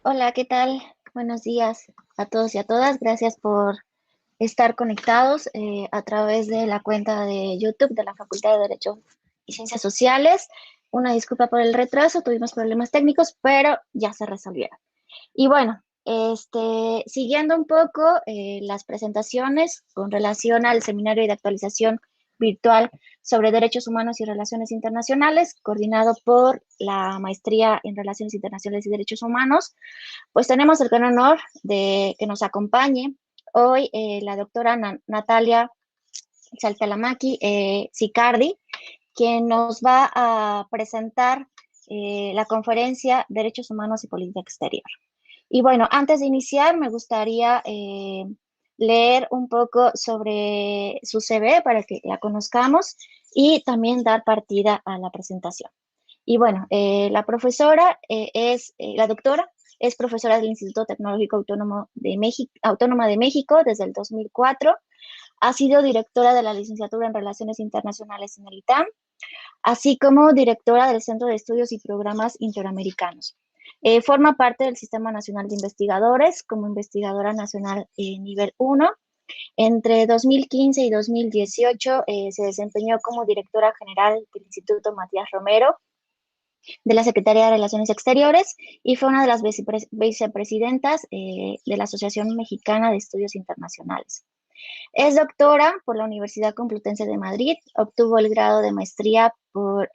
Hola, ¿qué tal? Buenos días a todos y a todas. Gracias por estar conectados a través de la cuenta de YouTube de la Facultad de Derecho y Ciencias Sociales. Una disculpa por el retraso, tuvimos problemas técnicos, pero ya se resolvieron. Y bueno, siguiendo un poco las presentaciones con relación al seminario de actualización virtual sobre derechos humanos y relaciones internacionales, coordinado por la Maestría en Relaciones Internacionales y Derechos Humanos, pues tenemos el gran honor de que nos acompañe hoy la doctora Natalia Saltalamaki Sicardi, quien nos va a presentar la conferencia Derechos Humanos y Política Exterior. Y bueno, antes de iniciar, me gustaría leer un poco sobre su CV para que la conozcamos y también dar partida a la presentación. Y bueno, la doctora es profesora del Instituto Tecnológico Autónoma de México desde el 2004. Ha sido directora de la licenciatura en Relaciones Internacionales en el ITAM, así como directora del Centro de Estudios y Programas Interamericanos. Forma parte del Sistema Nacional de Investigadores como investigadora nacional nivel 1. Entre 2015 y 2018 se desempeñó como directora general del Instituto Matías Romero de la Secretaría de Relaciones Exteriores y fue una de las vicepresidentas de la Asociación Mexicana de Estudios Internacionales. Es doctora por la Universidad Complutense de Madrid, obtuvo el grado de maestría por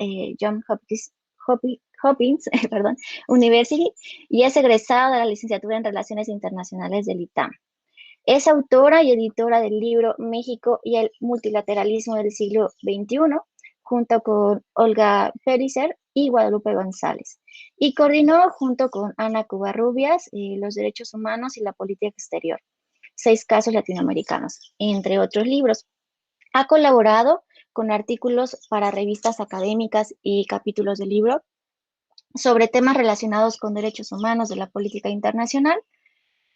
Hopkins perdón, University y es egresada de la licenciatura en Relaciones Internacionales del ITAM. Es autora y editora del libro México y el multilateralismo del siglo XXI, junto con Olga Péricer y Guadalupe González. Y coordinó junto con Ana Covarrubias los derechos humanos y la política exterior, 6 casos latinoamericanos, entre otros libros. Ha colaborado con artículos para revistas académicas y capítulos de libro sobre temas relacionados con derechos humanos de la política internacional,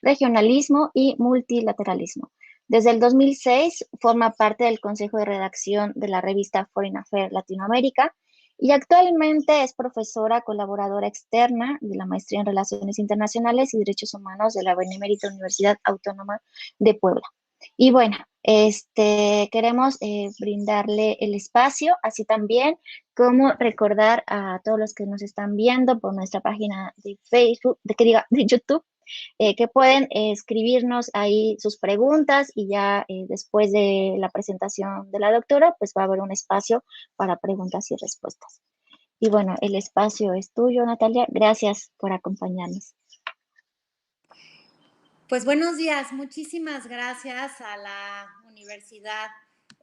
regionalismo y multilateralismo. Desde el 2006 forma parte del Consejo de Redacción de la revista Foreign Affairs Latinoamérica y actualmente es profesora colaboradora externa de la Maestría en Relaciones Internacionales y Derechos Humanos de la Benemérita Universidad Autónoma de Puebla. Y bueno, queremos brindarle el espacio, así también como recordar a todos los que nos están viendo por nuestra página de Facebook, de YouTube, que pueden escribirnos ahí sus preguntas y ya después de la presentación de la doctora, pues va a haber un espacio para preguntas y respuestas. Y bueno, el espacio es tuyo, Natalia. Gracias por acompañarnos. Pues buenos días, muchísimas gracias a la Universidad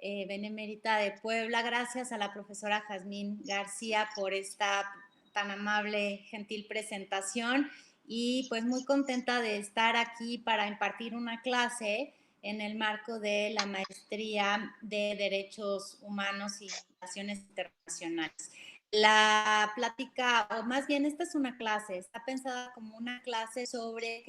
Benemérita de Puebla, gracias a la profesora Jazmín García por esta tan amable, gentil presentación y pues muy contenta de estar aquí para impartir una clase en el marco de la Maestría de Derechos Humanos y Relaciones Internacionales. La plática, o más bien esta es una clase, está pensada como una clase sobre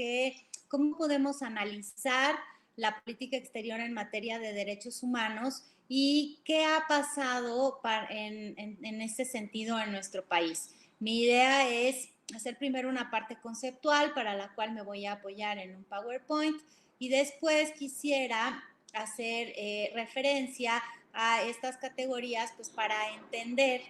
cómo podemos analizar la política exterior en materia de derechos humanos y qué ha pasado en este sentido en nuestro país. Mi idea es hacer primero una parte conceptual para la cual me voy a apoyar en un PowerPoint y después quisiera hacer referencia a estas categorías pues para entender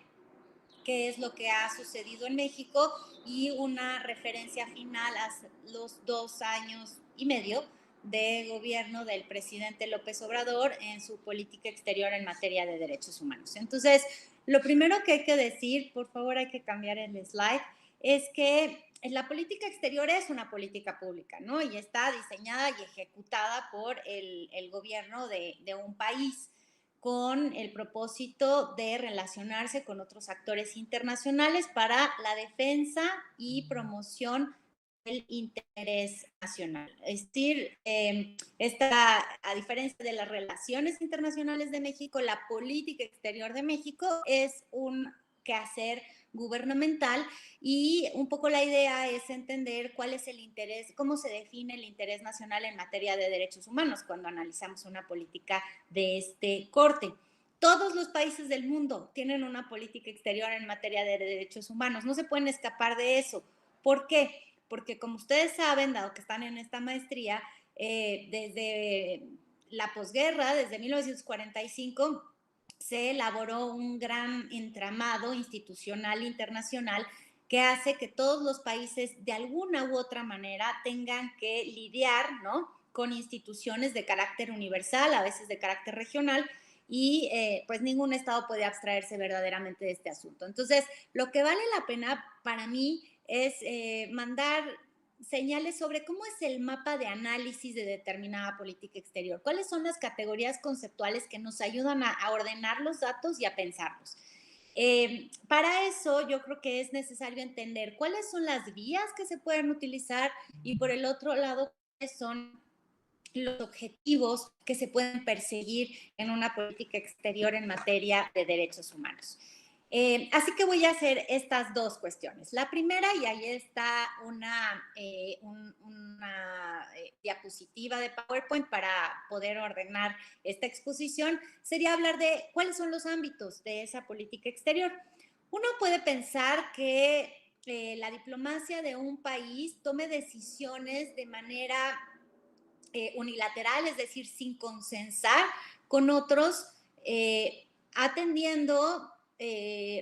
qué es lo que ha sucedido en México y una referencia final a los 2 años y medio de gobierno del presidente López Obrador en su política exterior en materia de derechos humanos. Entonces, lo primero que hay que decir, por favor hay que cambiar el slide, es que la política exterior es una política pública, ¿no? Y está diseñada y ejecutada por el gobierno de un país con el propósito de relacionarse con otros actores internacionales para la defensa y promoción del interés nacional. Es decir, a diferencia de las relaciones internacionales de México, la política exterior de México es un quehacer gubernamental y un poco la idea es entender cuál es el interés, cómo se define el interés nacional en materia de derechos humanos cuando analizamos una política de este corte. Todos los países del mundo tienen una política exterior en materia de derechos humanos, no se pueden escapar de eso. ¿Por qué? porque como ustedes saben, dado que están en esta maestría, desde la posguerra, desde 1945, se elaboró un gran entramado institucional internacional que hace que todos los países de alguna u otra manera tengan que lidiar, ¿no?, con instituciones de carácter universal, a veces de carácter regional, y pues ningún Estado puede abstraerse verdaderamente de este asunto. Entonces, lo que vale la pena para mí es mandar señales sobre cómo es el mapa de análisis de determinada política exterior, cuáles son las categorías conceptuales que nos ayudan a ordenar los datos y a pensarlos. Para eso yo creo que es necesario entender cuáles son las vías que se pueden utilizar y por el otro lado, cuáles son los objetivos que se pueden perseguir en una política exterior en materia de derechos humanos. Así que voy a hacer estas dos cuestiones. La primera, y ahí está una diapositiva de PowerPoint para poder ordenar esta exposición, sería hablar de cuáles son los ámbitos de esa política exterior. Uno puede pensar que la diplomacia de un país tome decisiones de manera unilateral, es decir, sin consensar con otros, atendiendo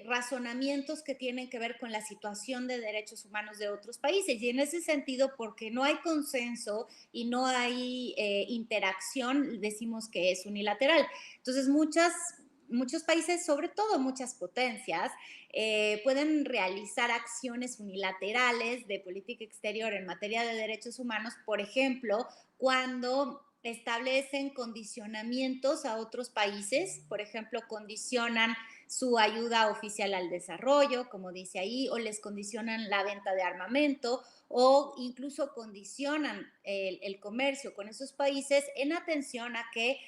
razonamientos que tienen que ver con la situación de derechos humanos de otros países. Y en ese sentido, porque no hay consenso y no hay interacción, decimos que es unilateral. Entonces, muchos países, sobre todo muchas potencias, pueden realizar acciones unilaterales de política exterior en materia de derechos humanos, por ejemplo, cuando establecen condicionamientos a otros países, por ejemplo, condicionan su ayuda oficial al desarrollo, como dice ahí, o les condicionan la venta de armamento, o incluso condicionan el comercio con esos países en atención a que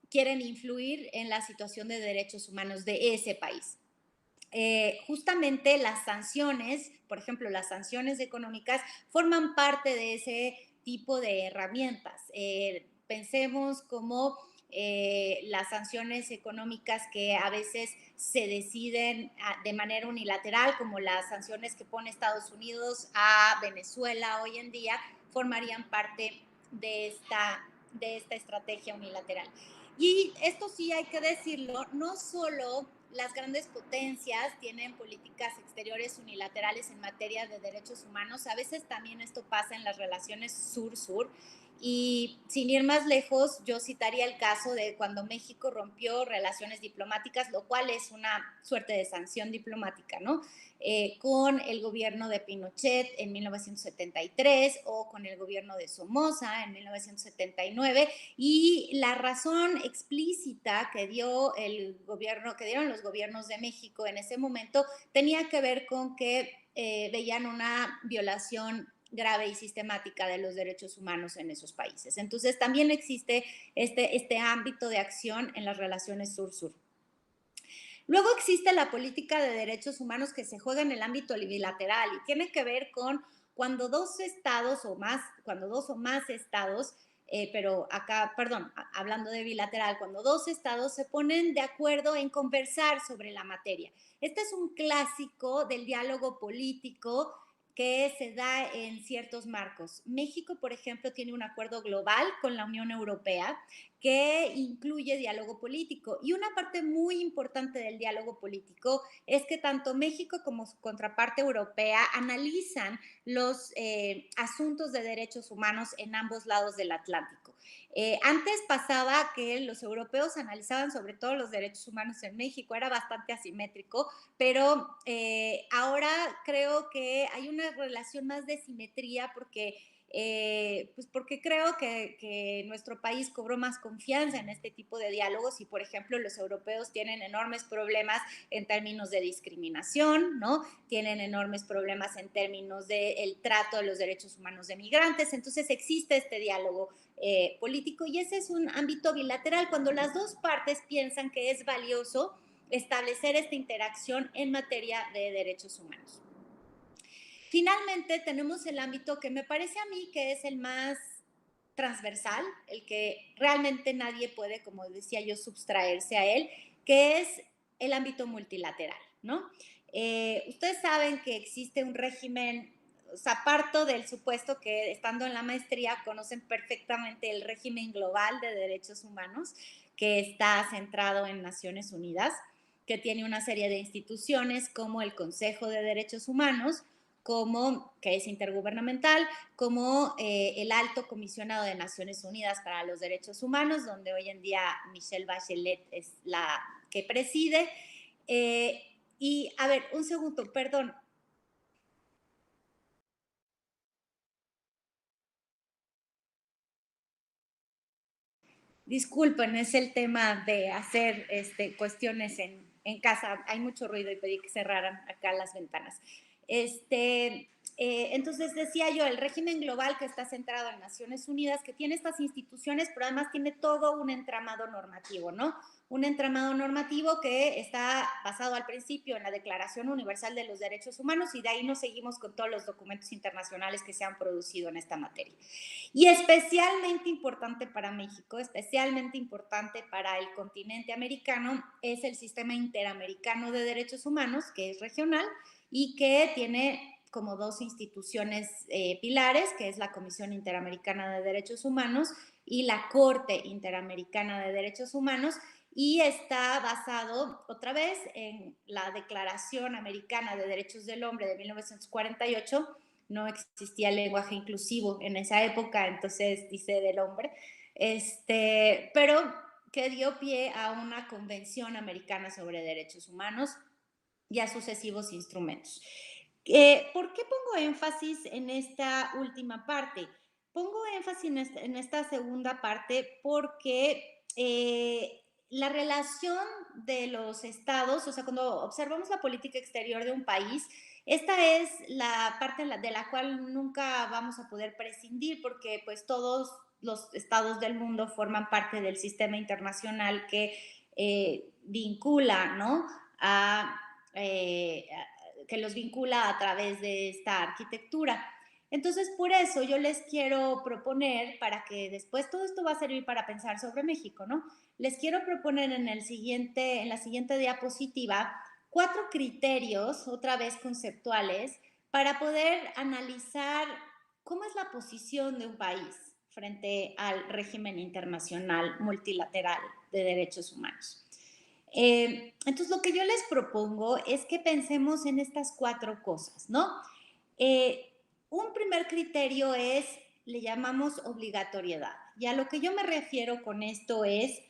quieren influir en la situación de derechos humanos de ese país. Justamente las sanciones, por ejemplo, las sanciones económicas, forman parte de ese tipo de herramientas. Pensemos como las sanciones económicas que a veces se deciden de manera unilateral, como las sanciones que pone Estados Unidos a Venezuela hoy en día, formarían parte de esta estrategia unilateral. Y esto sí hay que decirlo, no solo las grandes potencias tienen políticas exteriores unilaterales en materia de derechos humanos, a veces también esto pasa en las relaciones sur-sur. Y sin ir más lejos, yo citaría el caso de cuando México rompió relaciones diplomáticas, lo cual es una suerte de sanción diplomática, ¿no? Con el gobierno de Pinochet en 1973 o con el gobierno de Somoza en 1979, y la razón explícita que dio el gobierno, que dieron los gobiernos de México en ese momento, tenía que ver con que veían una violación grave y sistemática de los derechos humanos en esos países. Entonces también existe este ámbito de acción en las relaciones sur-sur. Luego existe la política de derechos humanos que se juega en el ámbito bilateral y tiene que ver con cuando dos estados o más, cuando dos o más estados, pero acá, perdón, hablando de bilateral, cuando dos estados se ponen de acuerdo en conversar sobre la materia. Este es un clásico del diálogo político que se da en ciertos marcos. México, por ejemplo, tiene un acuerdo global con la Unión Europea que incluye diálogo político. Y una parte muy importante del diálogo político es que tanto México como su contraparte europea analizan los asuntos de derechos humanos en ambos lados del Atlántico. Antes pasaba que los europeos analizaban sobre todo los derechos humanos en México, era bastante asimétrico, pero ahora creo que hay una relación más de simetría pues porque creo que nuestro país cobró más confianza en este tipo de diálogos y, por ejemplo, los europeos tienen enormes problemas en términos de discriminación, ¿no? Tienen enormes problemas en términos del trato de los derechos humanos de migrantes, entonces existe este diálogo político y ese es un ámbito bilateral cuando las dos partes piensan que es valioso establecer esta interacción en materia de derechos humanos. Finalmente, tenemos el ámbito que me parece a mí que es el más transversal, el que realmente nadie puede, como decía yo, subtraerse a él, que es el ámbito multilateral, ¿no? Ustedes saben que existe un régimen o sea, parto del supuesto que estando en la maestría conocen perfectamente el régimen global de derechos humanos que está centrado en Naciones Unidas, que tiene una serie de instituciones como el Consejo de Derechos Humanos, como, que es intergubernamental, como el Alto Comisionado de Naciones Unidas para los Derechos Humanos, donde hoy en día Michelle Bachelet es la que preside. Y, a ver, un segundo, perdón. Disculpen, es el tema de hacer cuestiones en casa. Hay mucho ruido y pedí que cerraran acá las ventanas. Entonces decía yo, el régimen global que está centrado en Naciones Unidas, que tiene estas instituciones, pero además tiene todo un entramado normativo, ¿no? Un entramado normativo que está basado al principio en la Declaración Universal de los Derechos Humanos y de ahí nos seguimos con todos los documentos internacionales que se han producido en esta materia. Y especialmente importante para México, especialmente importante para el continente americano, es el Sistema Interamericano de Derechos Humanos, que es regional y que tiene como dos instituciones pilares, que es la Comisión Interamericana de Derechos Humanos y la Corte Interamericana de Derechos Humanos, y está basado otra vez en la Declaración Americana de Derechos del Hombre de 1948. No existía el lenguaje inclusivo en esa época, entonces dice del hombre, pero que dio pie a una convención americana sobre derechos humanos y a sucesivos instrumentos. ¿Por qué pongo énfasis en esta última parte? Pongo énfasis en esta segunda parte porque la relación de los estados, o sea, cuando observamos la política exterior de un país, esta es la parte de la cual nunca vamos a poder prescindir porque pues todos los estados del mundo forman parte del sistema internacional que vincula, ¿no? Que los vincula a través de esta arquitectura. Entonces, por eso yo les quiero proponer, para que después todo esto va a servir para pensar sobre México, ¿no? Les quiero proponer en la siguiente diapositiva 4 criterios, otra vez conceptuales, para poder analizar cómo es la posición de un país frente al régimen internacional multilateral de derechos humanos. Entonces, lo que yo les propongo es que pensemos en estas 4 cosas, ¿no? Un primer criterio le llamamos obligatoriedad. Y a lo que yo me refiero con esto es,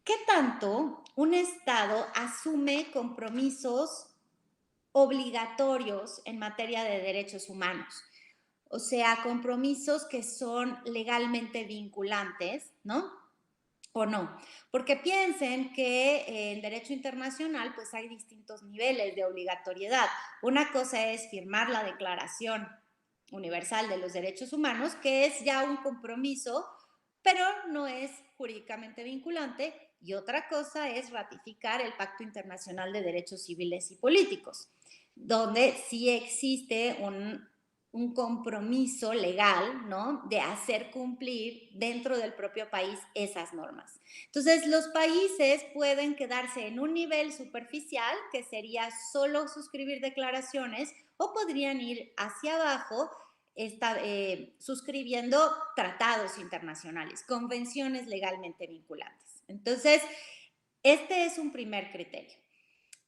¿qué tanto un Estado asume compromisos obligatorios en materia de derechos humanos? O sea, compromisos que son legalmente vinculantes, ¿no? O no, porque piensen que en derecho internacional pues hay distintos niveles de obligatoriedad. Una cosa es firmar la Declaración Universal de los Derechos Humanos, que es ya un compromiso, pero no es jurídicamente vinculante, y otra cosa es ratificar el Pacto Internacional de Derechos Civiles y Políticos, donde sí existe un compromiso legal, ¿no? De hacer cumplir dentro del propio país esas normas. Entonces, los países pueden quedarse en un nivel superficial, que sería solo suscribir declaraciones, o podrían ir hacia abajo, suscribiendo tratados internacionales, convenciones legalmente vinculantes. Entonces, este es un primer criterio.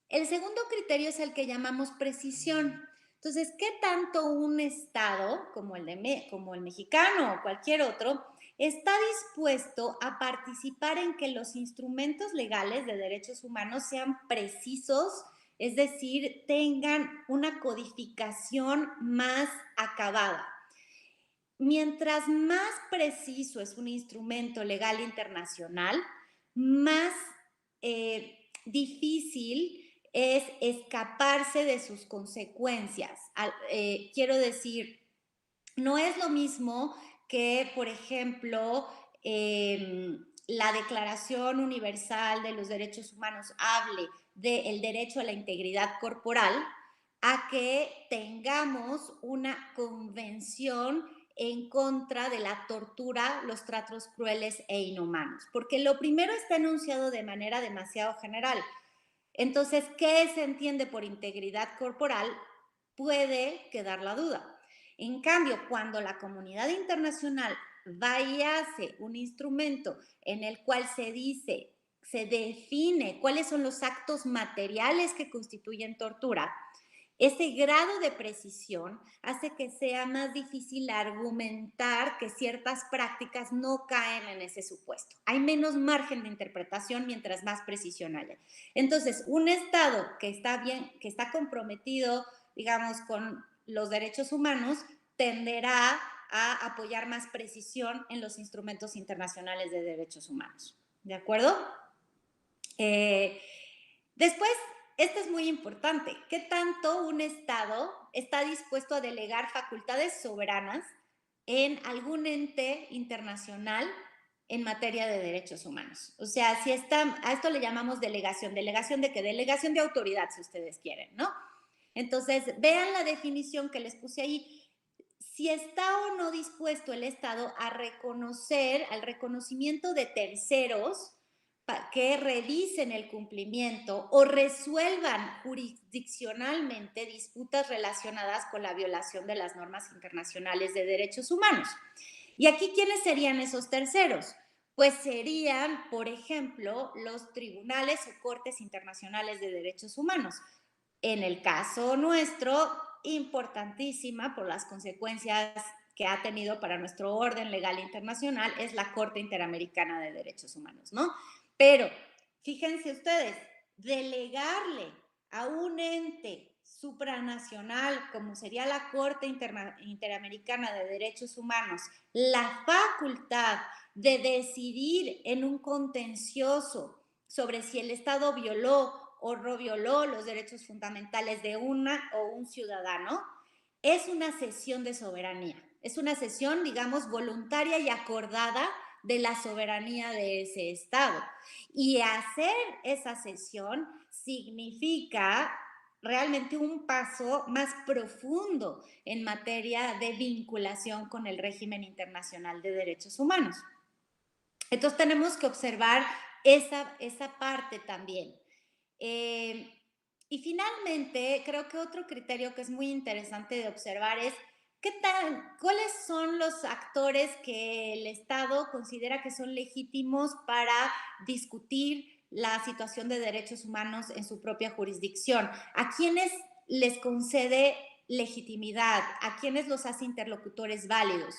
El segundo criterio es el que llamamos precisión. Entonces, ¿qué tanto un Estado, como el mexicano o cualquier otro, está dispuesto a participar en que los instrumentos legales de derechos humanos sean precisos, es decir, tengan una codificación más acabada? Mientras más preciso es un instrumento legal internacional, más difícil es escaparse de sus consecuencias. Quiero decir, no es lo mismo que, por ejemplo, la Declaración Universal de los Derechos Humanos hable del derecho a la integridad corporal, a que tengamos una convención en contra de la tortura, los tratos crueles e inhumanos, porque lo primero está enunciado de manera demasiado general. Entonces, ¿qué se entiende por integridad corporal? Puede quedar la duda. En cambio, cuando la comunidad internacional va y hace un instrumento en el cual se dice, se define cuáles son los actos materiales que constituyen tortura, ese grado de precisión hace que sea más difícil argumentar que ciertas prácticas no caen en ese supuesto. Hay menos margen de interpretación mientras más precisión haya. Entonces, un Estado que está bien, que está comprometido, digamos, con los derechos humanos, tenderá a apoyar más precisión en los instrumentos internacionales de derechos humanos. ¿De acuerdo? Después, esto es muy importante. ¿Qué tanto un Estado está dispuesto a delegar facultades soberanas en algún ente internacional en materia de derechos humanos? O sea, si está, a esto le llamamos delegación. ¿Delegación de qué? Delegación de autoridad, si ustedes quieren, ¿no? Entonces, vean la definición que les puse ahí. Si está o no dispuesto el Estado a reconocer, al reconocimiento de terceros, que revisen el cumplimiento o resuelvan jurisdiccionalmente disputas relacionadas con la violación de las normas internacionales de derechos humanos. Y aquí, ¿quiénes serían esos terceros? Pues serían, por ejemplo, los tribunales o cortes internacionales de derechos humanos. En el caso nuestro, importantísima por las consecuencias que ha tenido para nuestro orden legal internacional, es la Corte Interamericana de Derechos Humanos, ¿no? Pero, fíjense ustedes, delegarle a un ente supranacional, como sería la Corte Interamericana de Derechos Humanos, la facultad de decidir en un contencioso sobre si el Estado violó o no violó los derechos fundamentales de una o un ciudadano, es una cesión de soberanía. Es una cesión, digamos, voluntaria y acordada de la soberanía de ese Estado. Y hacer esa cesión significa realmente un paso más profundo en materia de vinculación con el régimen internacional de derechos humanos. Entonces tenemos que observar esa parte también. Y finalmente, creo que otro criterio que es muy interesante de observar es cuáles son los actores que el Estado considera que son legítimos para discutir la situación de derechos humanos en su propia jurisdicción. ¿A quiénes les concede legitimidad? ¿A quiénes los hace interlocutores válidos?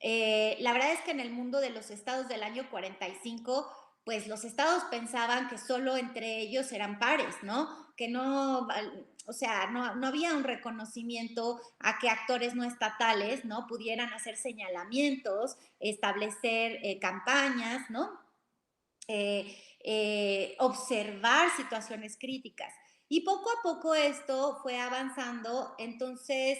La verdad es que en el mundo de los estados del año 45, pues los estados pensaban que solo entre ellos eran pares, ¿no? Que no, o sea, no había un reconocimiento a que actores no estatales, ¿no? Pudieran hacer señalamientos, establecer campañas, ¿no? Observar situaciones críticas. Y poco a poco esto fue avanzando, entonces...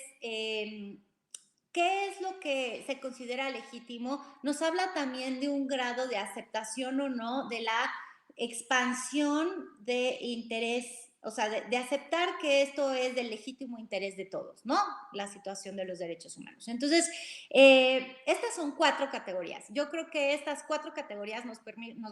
¿qué es lo que se considera legítimo? Nos habla también de un grado de aceptación o no de la expansión de interés, o sea, de aceptar que esto es del legítimo interés de todos, ¿no? La situación de los derechos humanos. Entonces, estas son 4 categorías. Yo creo que estas 4 categorías nos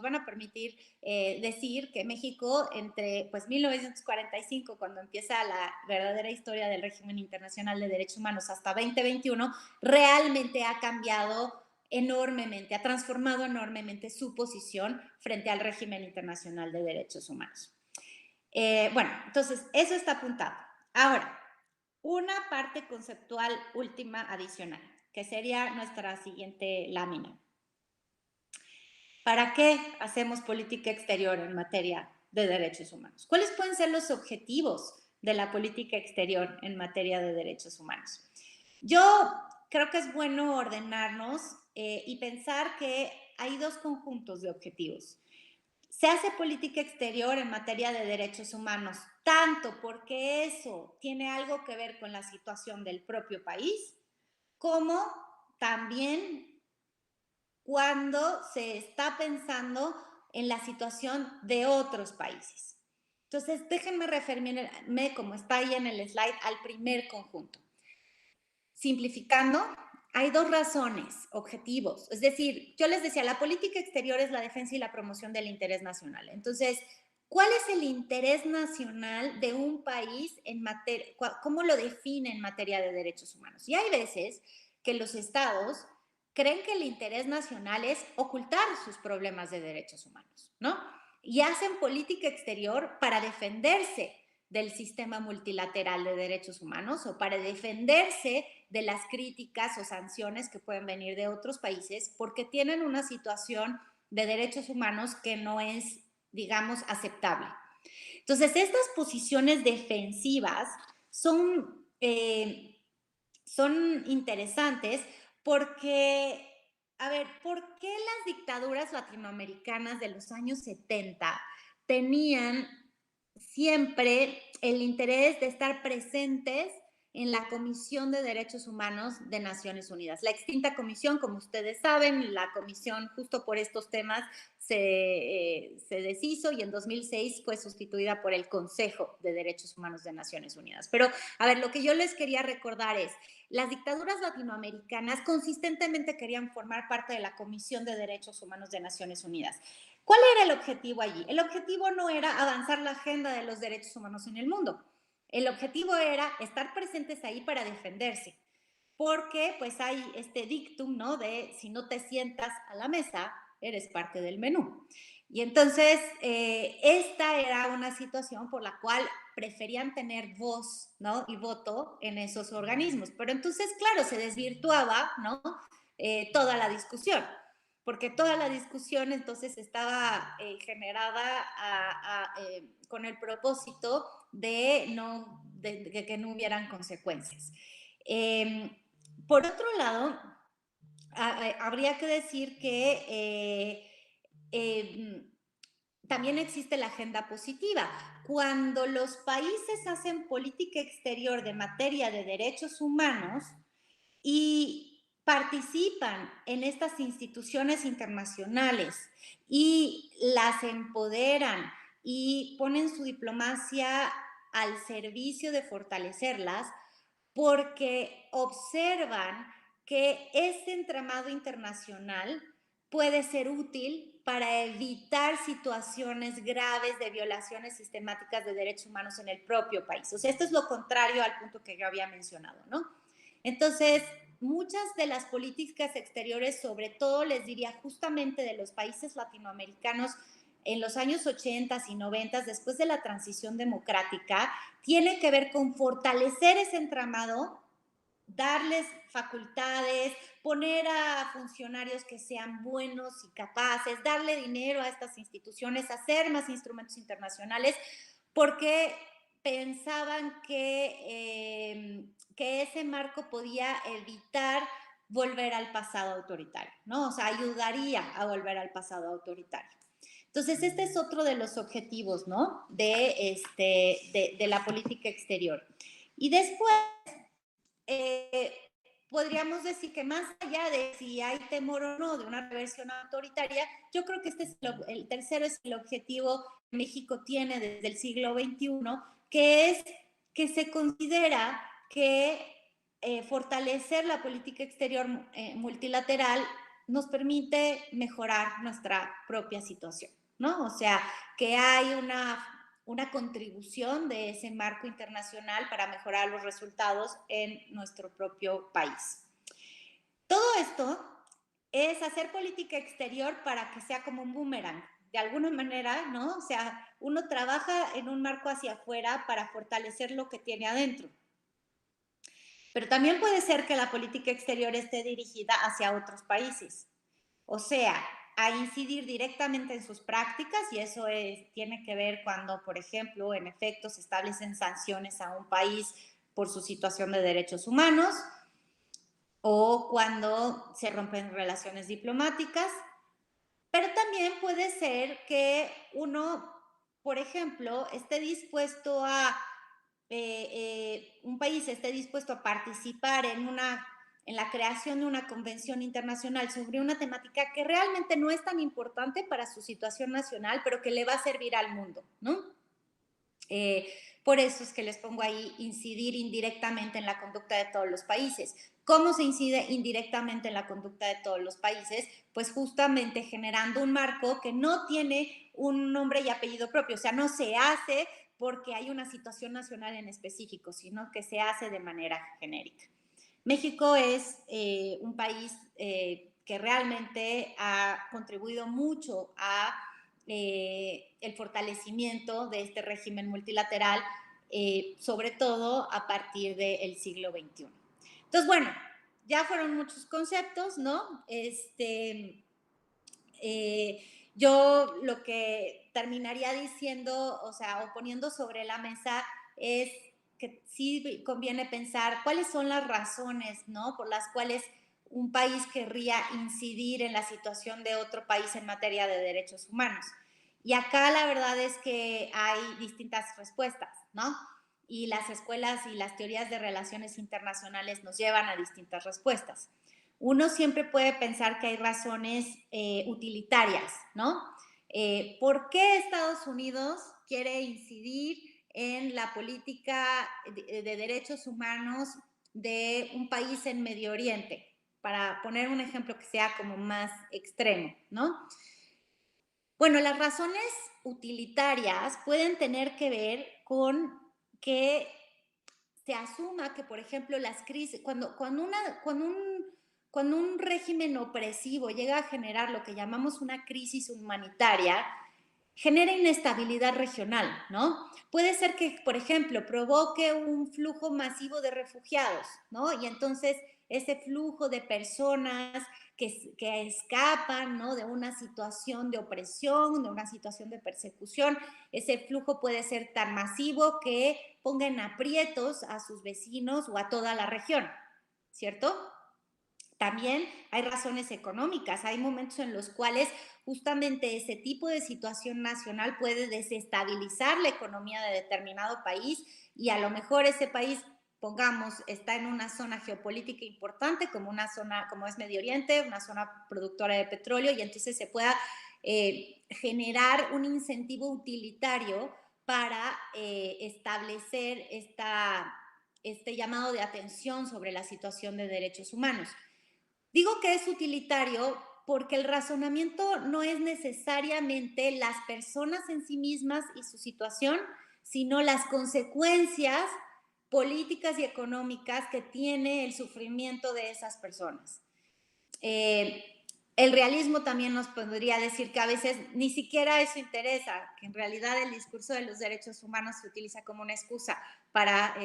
van a permitir decir que México entre pues 1945, cuando empieza la verdadera historia del régimen internacional de derechos humanos, hasta 2021, realmente ha cambiado enormemente, ha transformado enormemente su posición frente al régimen internacional de derechos humanos. Bueno, entonces eso está apuntado. Ahora, una parte conceptual última adicional, que sería nuestra siguiente lámina. ¿Para qué hacemos política exterior en materia de derechos humanos? ¿Cuáles pueden ser los objetivos de la política exterior en materia de derechos humanos? Yo creo que es bueno ordenarnos y pensar que hay 2 conjuntos de objetivos. Se hace política exterior en materia de derechos humanos, tanto porque eso tiene algo que ver con la situación del propio país, como también cuando se está pensando en la situación de otros países. Entonces, déjenme referirme, como está ahí en el slide, al primer conjunto. Simplificando, hay 2 razones, objetivos. Es decir, yo les decía, la política exterior es la defensa y la promoción del interés nacional. Entonces, ¿cuál es el interés nacional de un país en materia, cómo lo define en materia de derechos humanos? Y hay veces que los estados creen que el interés nacional es ocultar sus problemas de derechos humanos, ¿no? Y hacen política exterior para defenderse del sistema multilateral de derechos humanos o para defenderse de las críticas o sanciones que pueden venir de otros países porque tienen una situación de derechos humanos que no es, digamos, aceptable. Entonces, estas posiciones defensivas son interesantes porque, a ver, ¿por qué las dictaduras latinoamericanas de los años 70 tenían siempre el interés de estar presentes en la Comisión de Derechos Humanos de Naciones Unidas? La extinta comisión, como ustedes saben, la comisión justo por estos temas se deshizo y en 2006 fue sustituida por el Consejo de Derechos Humanos de Naciones Unidas. Pero, a ver, lo que yo les quería recordar es, las dictaduras latinoamericanas consistentemente querían formar parte de la Comisión de Derechos Humanos de Naciones Unidas. ¿Cuál era el objetivo allí? El objetivo no era avanzar la agenda de los derechos humanos en el mundo. El objetivo era estar presentes ahí para defenderse, porque pues hay este dictum, ¿no? De si no te sientas a la mesa, eres parte del menú. Y entonces, esta era una situación por la cual preferían tener voz, ¿no? Y voto en esos organismos. Pero entonces, claro, se desvirtuaba, ¿no? Toda la discusión, porque toda la discusión entonces estaba generada con el propósito de que no hubieran consecuencias. Por otro lado, habría que decir que también existe la agenda positiva. Cuando los países hacen política exterior de materia de derechos humanos y participan en estas instituciones internacionales y las empoderan y ponen su diplomacia al servicio de fortalecerlas, porque observan que este entramado internacional puede ser útil para evitar situaciones graves de violaciones sistemáticas de derechos humanos en el propio país. O sea, esto es lo contrario al punto que yo había mencionado, ¿no? Entonces, muchas de las políticas exteriores, sobre todo les diría justamente de los países latinoamericanos en los años 80 y 90, después de la transición democrática, tiene que ver con fortalecer ese entramado, darles facultades, poner a funcionarios que sean buenos y capaces, darle dinero a estas instituciones, hacer más instrumentos internacionales, porque pensaban que ese marco podía evitar volver al pasado autoritario, ¿no? O sea, ayudaría a volver al pasado autoritario. Entonces, este es otro de los objetivos, ¿no? De la política exterior. Y después, podríamos decir que más allá de si hay temor o no de una reversión autoritaria, yo creo que este es el tercero es el objetivo que México tiene desde el siglo XXI, que es que se considera que fortalecer la política exterior multilateral nos permite mejorar nuestra propia situación, ¿no? O sea, que hay una contribución de ese marco internacional para mejorar los resultados en nuestro propio país. Todo esto es hacer política exterior para que sea como un boomerang, de alguna manera, ¿no? O sea, uno trabaja en un marco hacia afuera para fortalecer lo que tiene adentro. Pero también puede ser que la política exterior esté dirigida hacia otros países. O sea, a incidir directamente en sus prácticas, y eso tiene que ver cuando, por ejemplo, en efecto se establecen sanciones a un país por su situación de derechos humanos, o cuando se rompen relaciones diplomáticas, pero también puede ser que uno, por ejemplo, esté dispuesto a, un país esté dispuesto a participar en la creación de una convención internacional sobre una temática que realmente no es tan importante para su situación nacional, pero que le va a servir al mundo, ¿no? Por eso es que les pongo ahí incidir indirectamente en la conducta de todos los países, ¿Cómo se incide indirectamente en la conducta de todos los países? Pues justamente generando un marco que no tiene un nombre y apellido propio, o sea, no se hace porque hay una situación nacional en específico, sino que se hace de manera genérica. México es un país que realmente ha contribuido mucho a el fortalecimiento de este régimen multilateral, sobre todo a partir del siglo XXI. Entonces, bueno, ya fueron muchos conceptos, ¿no? Yo lo que terminaría diciendo, o sea, o poniendo sobre la mesa es que sí conviene pensar cuáles son las razones, ¿no? Por las cuales un país querría incidir en la situación de otro país en materia de derechos humanos. Y acá la verdad es que hay distintas respuestas, ¿no? Y las escuelas y las teorías de relaciones internacionales nos llevan a distintas respuestas. Uno siempre puede pensar que hay razones utilitarias, ¿no? ¿Por qué Estados Unidos quiere incidir en la política de derechos humanos de un país en Medio Oriente? Para poner un ejemplo que sea como más extremo, ¿no? Bueno, las razones utilitarias pueden tener que ver con que se asuma que, por ejemplo, las crisis, cuando un régimen opresivo llega a generar lo que llamamos una crisis humanitaria, genera inestabilidad regional, ¿no? Puede ser que, por ejemplo, provoque un flujo masivo de refugiados, ¿no? Y entonces ese flujo de personas que escapan, ¿no? De una situación de opresión, de una situación de persecución, ese flujo puede ser tan masivo que ponga en aprietos a sus vecinos o a toda la región, ¿cierto? También hay razones económicas, hay momentos en los cuales justamente ese tipo de situación nacional puede desestabilizar la economía de determinado país y a lo mejor ese país, pongamos, está en una zona geopolítica importante como una zona como es Medio Oriente, una zona productora de petróleo y entonces se pueda generar un incentivo utilitario para establecer este llamado de atención sobre la situación de derechos humanos. Digo que es utilitario porque el razonamiento no es necesariamente las personas en sí mismas y su situación, sino las consecuencias políticas y económicas que tiene el sufrimiento de esas personas. El realismo también nos podría decir que a veces ni siquiera eso interesa, que en realidad el discurso de los derechos humanos se utiliza como una excusa para,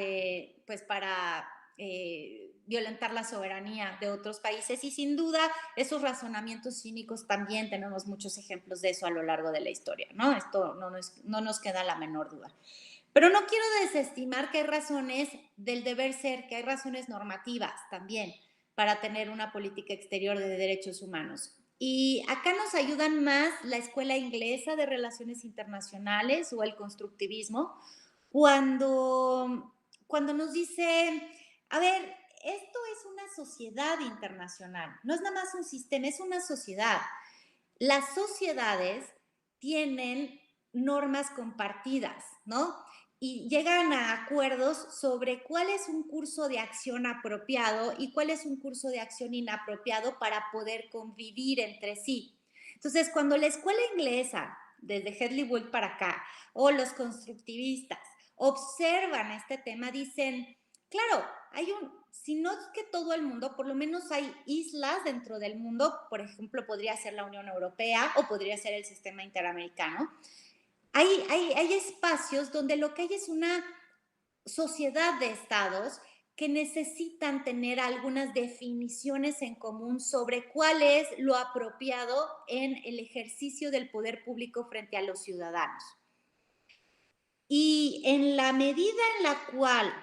violentar la soberanía de otros países y sin duda esos razonamientos cínicos también tenemos muchos ejemplos de eso a lo largo de la historia, ¿no? Esto no nos queda la menor duda. Pero no quiero desestimar que hay razones del deber ser, que hay razones normativas también para tener una política exterior de derechos humanos. Y acá nos ayudan más la Escuela Inglesa de Relaciones Internacionales o el constructivismo, cuando nos dice, a ver, esto es una sociedad internacional, no es nada más un sistema, es una sociedad. Las sociedades tienen normas compartidas, ¿no? Y llegan a acuerdos sobre cuál es un curso de acción apropiado y cuál es un curso de acción inapropiado para poder convivir entre sí. Entonces, cuando la escuela inglesa, desde Hedley Wood para acá, o los constructivistas, observan este tema, dicen, claro, si no es que todo el mundo, por lo menos hay islas dentro del mundo, por ejemplo, podría ser la Unión Europea o podría ser el sistema interamericano. Hay espacios donde lo que hay es una sociedad de estados que necesitan tener algunas definiciones en común sobre cuál es lo apropiado en el ejercicio del poder público frente a los ciudadanos. Y en la medida en la cual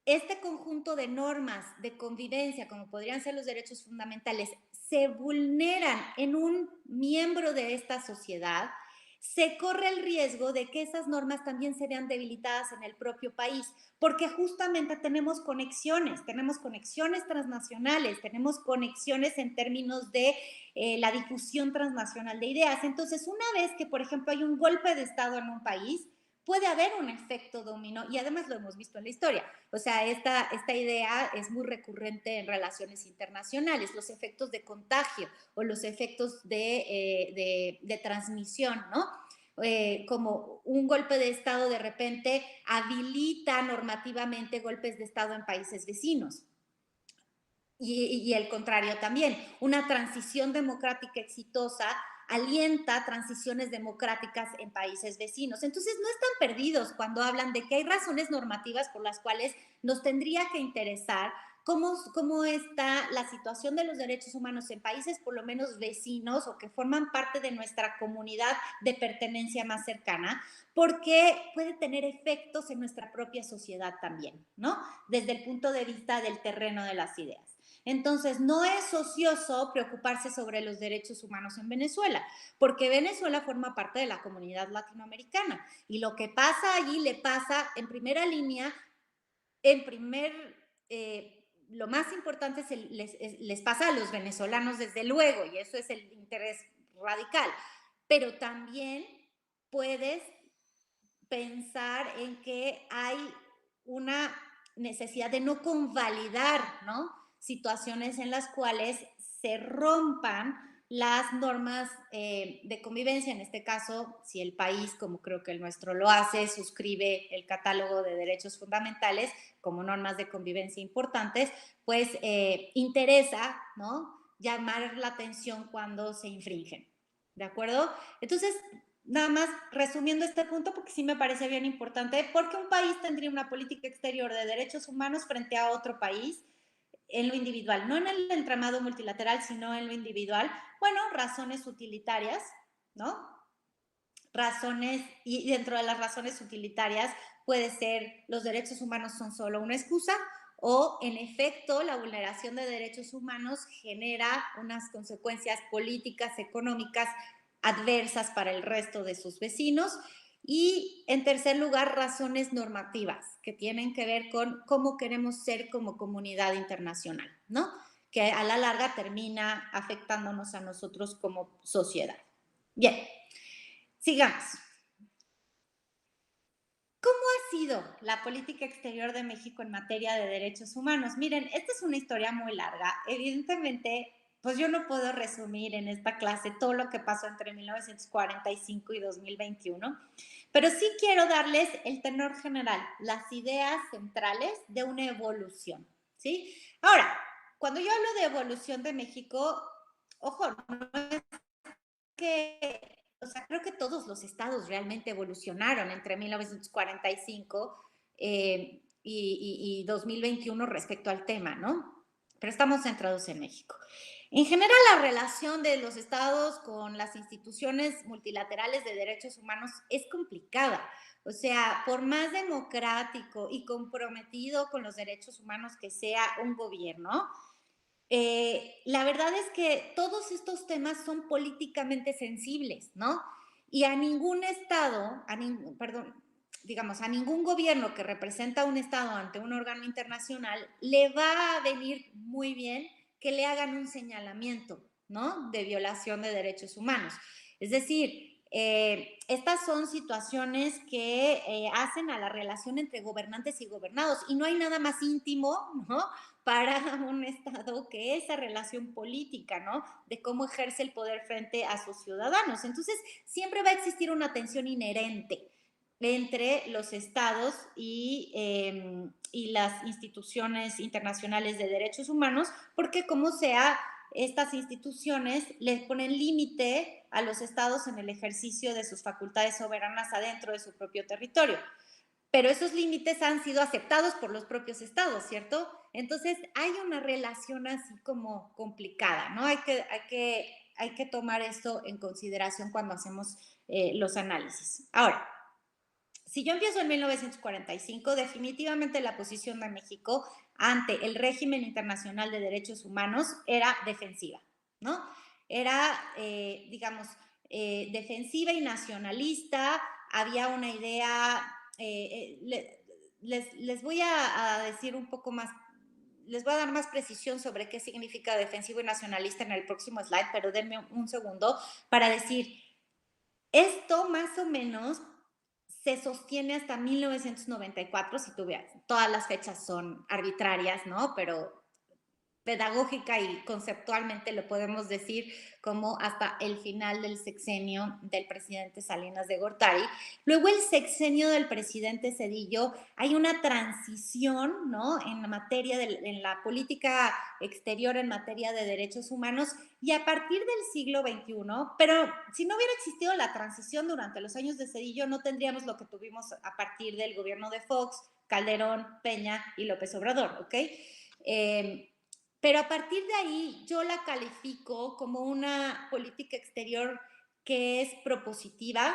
este conjunto de normas de convivencia, como podrían ser los derechos fundamentales, se vulneran en un miembro de esta sociedad, se corre el riesgo de que esas normas también se vean debilitadas en el propio país, porque justamente tenemos conexiones transnacionales, tenemos conexiones en términos de la difusión transnacional de ideas. Entonces, una vez que, por ejemplo, hay un golpe de Estado en un país, puede haber un efecto dominó y además lo hemos visto en la historia. O sea, esta idea es muy recurrente en relaciones internacionales, los efectos de contagio o los efectos de transmisión, ¿no? Como un golpe de Estado de repente habilita normativamente golpes de Estado en países vecinos. Y el contrario también, una transición democrática exitosa alienta transiciones democráticas en países vecinos. Entonces, no están perdidos cuando hablan de que hay razones normativas por las cuales nos tendría que interesar cómo está la situación de los derechos humanos en países por lo menos vecinos o que forman parte de nuestra comunidad de pertenencia más cercana, porque puede tener efectos en nuestra propia sociedad también, ¿no? Desde el punto de vista del terreno de las ideas. Entonces, no es ocioso preocuparse sobre los derechos humanos en Venezuela, porque Venezuela forma parte de la comunidad latinoamericana y lo que pasa allí le pasa en primera línea, lo más importante les pasa a los venezolanos desde luego, y eso es el interés radical, pero también puedes pensar en que hay una necesidad de no convalidar, ¿no? Situaciones en las cuales se rompan las normas de convivencia. En este caso, si el país, como creo que el nuestro lo hace, suscribe el catálogo de derechos fundamentales como normas de convivencia importantes, pues interesa, ¿no?, llamar la atención cuando se infringen. ¿De acuerdo? Entonces, nada más resumiendo este punto, porque sí me parece bien importante, porque un país tendría una política exterior de derechos humanos frente a otro país en lo individual, no en el entramado multilateral, sino en lo individual. Bueno, razones utilitarias, ¿no? Razones, y dentro de las razones utilitarias puede ser los derechos humanos son solo una excusa, o en efecto la vulneración de derechos humanos genera unas consecuencias políticas, económicas adversas para el resto de sus vecinos. Y en tercer lugar, razones normativas que tienen que ver con cómo queremos ser como comunidad internacional, ¿no? Que a la larga termina afectándonos a nosotros como sociedad. Bien, sigamos. ¿Cómo ha sido la política exterior de México en materia de derechos humanos? Miren, esta es una historia muy larga. Evidentemente, pues yo no puedo resumir en esta clase todo lo que pasó entre 1945 y 2021, pero sí quiero darles el tenor general, las ideas centrales de una evolución, ¿sí? Ahora, cuando yo hablo de evolución de México, ojo, no es que, o sea, creo que todos los estados realmente evolucionaron entre 1945 y 2021 respecto al tema, ¿no? Pero estamos centrados en México. En general, la relación de los estados con las instituciones multilaterales de derechos humanos es complicada. O sea, por más democrático y comprometido con los derechos humanos que sea un gobierno, la verdad es que todos estos temas son políticamente sensibles, ¿no? Y a ningún estado, digamos, a ningún gobierno que representa a un estado ante un órgano internacional le va a venir muy bien que le hagan un señalamiento, ¿no?, de violación de derechos humanos. Es decir, estas son situaciones que hacen a la relación entre gobernantes y gobernados, y no hay nada más íntimo, ¿no?, para un Estado que esa relación política, ¿no?, de cómo ejerce el poder frente a sus ciudadanos. Entonces, siempre va a existir una tensión inherente entre los estados y las instituciones internacionales de derechos humanos, porque como sea, estas instituciones les ponen límite a los estados en el ejercicio de sus facultades soberanas adentro de su propio territorio. Pero esos límites han sido aceptados por los propios estados, ¿cierto? Entonces hay una relación así como complicada, ¿no? Hay que tomar esto en consideración cuando hacemos los análisis. Ahora, si yo empiezo en 1945, definitivamente la posición de México ante el régimen internacional de derechos humanos era defensiva, ¿no? Era, digamos, defensiva y nacionalista. Había una idea, les voy a decir un poco más, les voy a dar más precisión sobre qué significa defensivo y nacionalista en el próximo slide, pero denme un segundo para decir, esto más o menos se sostiene hasta 1994, si tú veas, todas las fechas son arbitrarias, ¿no? Pero pedagógica y conceptualmente lo podemos decir como hasta el final del sexenio del presidente Salinas de Gortari. Luego el sexenio del presidente Zedillo, hay una transición, ¿no? En la materia en la política exterior en materia de derechos humanos, y a partir del siglo XXI, pero si no hubiera existido la transición durante los años de Zedillo, no tendríamos lo que tuvimos a partir del gobierno de Fox, Calderón, Peña y López Obrador, ¿ok? Pero a partir de ahí yo la califico como una política exterior que es propositiva,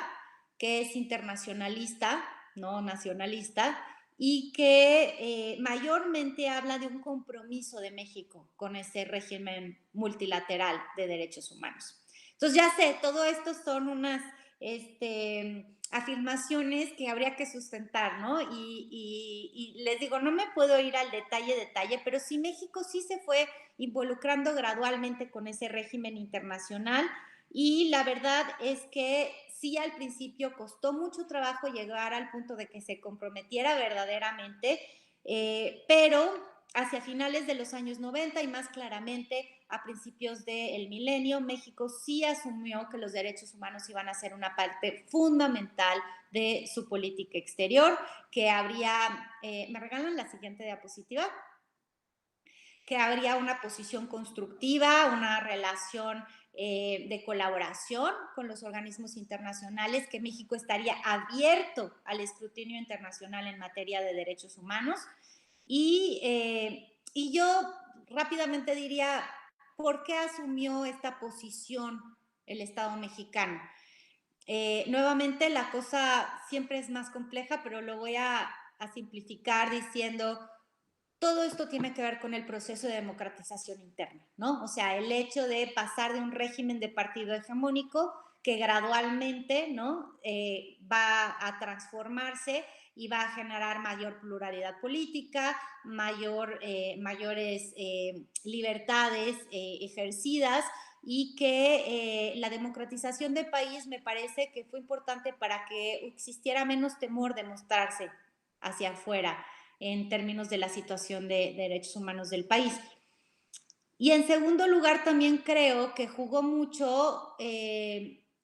que es internacionalista, no nacionalista, y que mayormente habla de un compromiso de México con ese régimen multilateral de derechos humanos. Entonces ya sé, todo esto son unas afirmaciones que habría que sustentar, ¿no? Y les digo, no me puedo ir al detalle, pero sí México sí se fue involucrando gradualmente con ese régimen internacional, y la verdad es que sí al principio costó mucho trabajo llegar al punto de que se comprometiera verdaderamente, pero hacia finales de los años 90 y más claramente a principios del milenio, México sí asumió que los derechos humanos iban a ser una parte fundamental de su política exterior, que habría, ¿me regalan la siguiente diapositiva? Que habría una posición constructiva, una relación de colaboración con los organismos internacionales, que México estaría abierto al escrutinio internacional en materia de derechos humanos. Y yo rápidamente diría, ¿por qué asumió esta posición el Estado mexicano? Nuevamente, la cosa siempre es más compleja, pero lo voy a simplificar diciendo, todo esto tiene que ver con el proceso de democratización interna, ¿no? O sea, el hecho de pasar de un régimen de partido hegemónico que gradualmente, ¿no? Va a transformarse y va a generar mayor pluralidad política, mayores libertades ejercidas, y que la democratización del país me parece que fue importante para que existiera menos temor de mostrarse hacia afuera en términos de la situación de derechos humanos del país. Y en segundo lugar, también creo que jugó mucho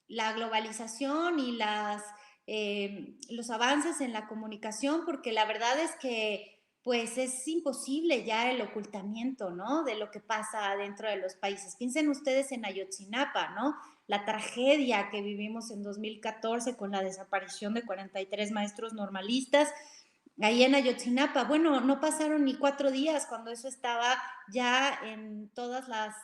la globalización y los avances en la comunicación, porque la verdad es que pues es imposible ya el ocultamiento, ¿no? De lo que pasa dentro de los países. Piensen ustedes en Ayotzinapa, ¿no? La tragedia que vivimos en 2014 con la desaparición de 43 maestros normalistas ahí en Ayotzinapa. Bueno, no pasaron ni 4 días cuando eso estaba ya en todas las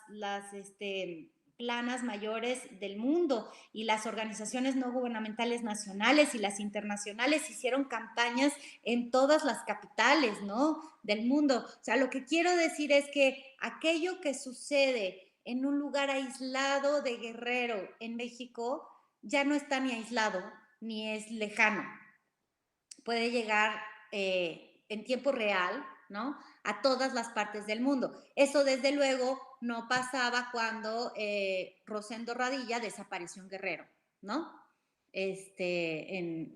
planas mayores del mundo, y las organizaciones no gubernamentales nacionales y las internacionales hicieron campañas en todas las capitales, ¿no? Del mundo. O sea, lo que quiero decir es que aquello que sucede en un lugar aislado de Guerrero en México ya no está ni aislado ni es lejano. Puede llegar en tiempo real, ¿no? A todas las partes del mundo. Eso, desde luego, no pasaba cuando Rosendo Radilla desapareció en Guerrero, ¿no? En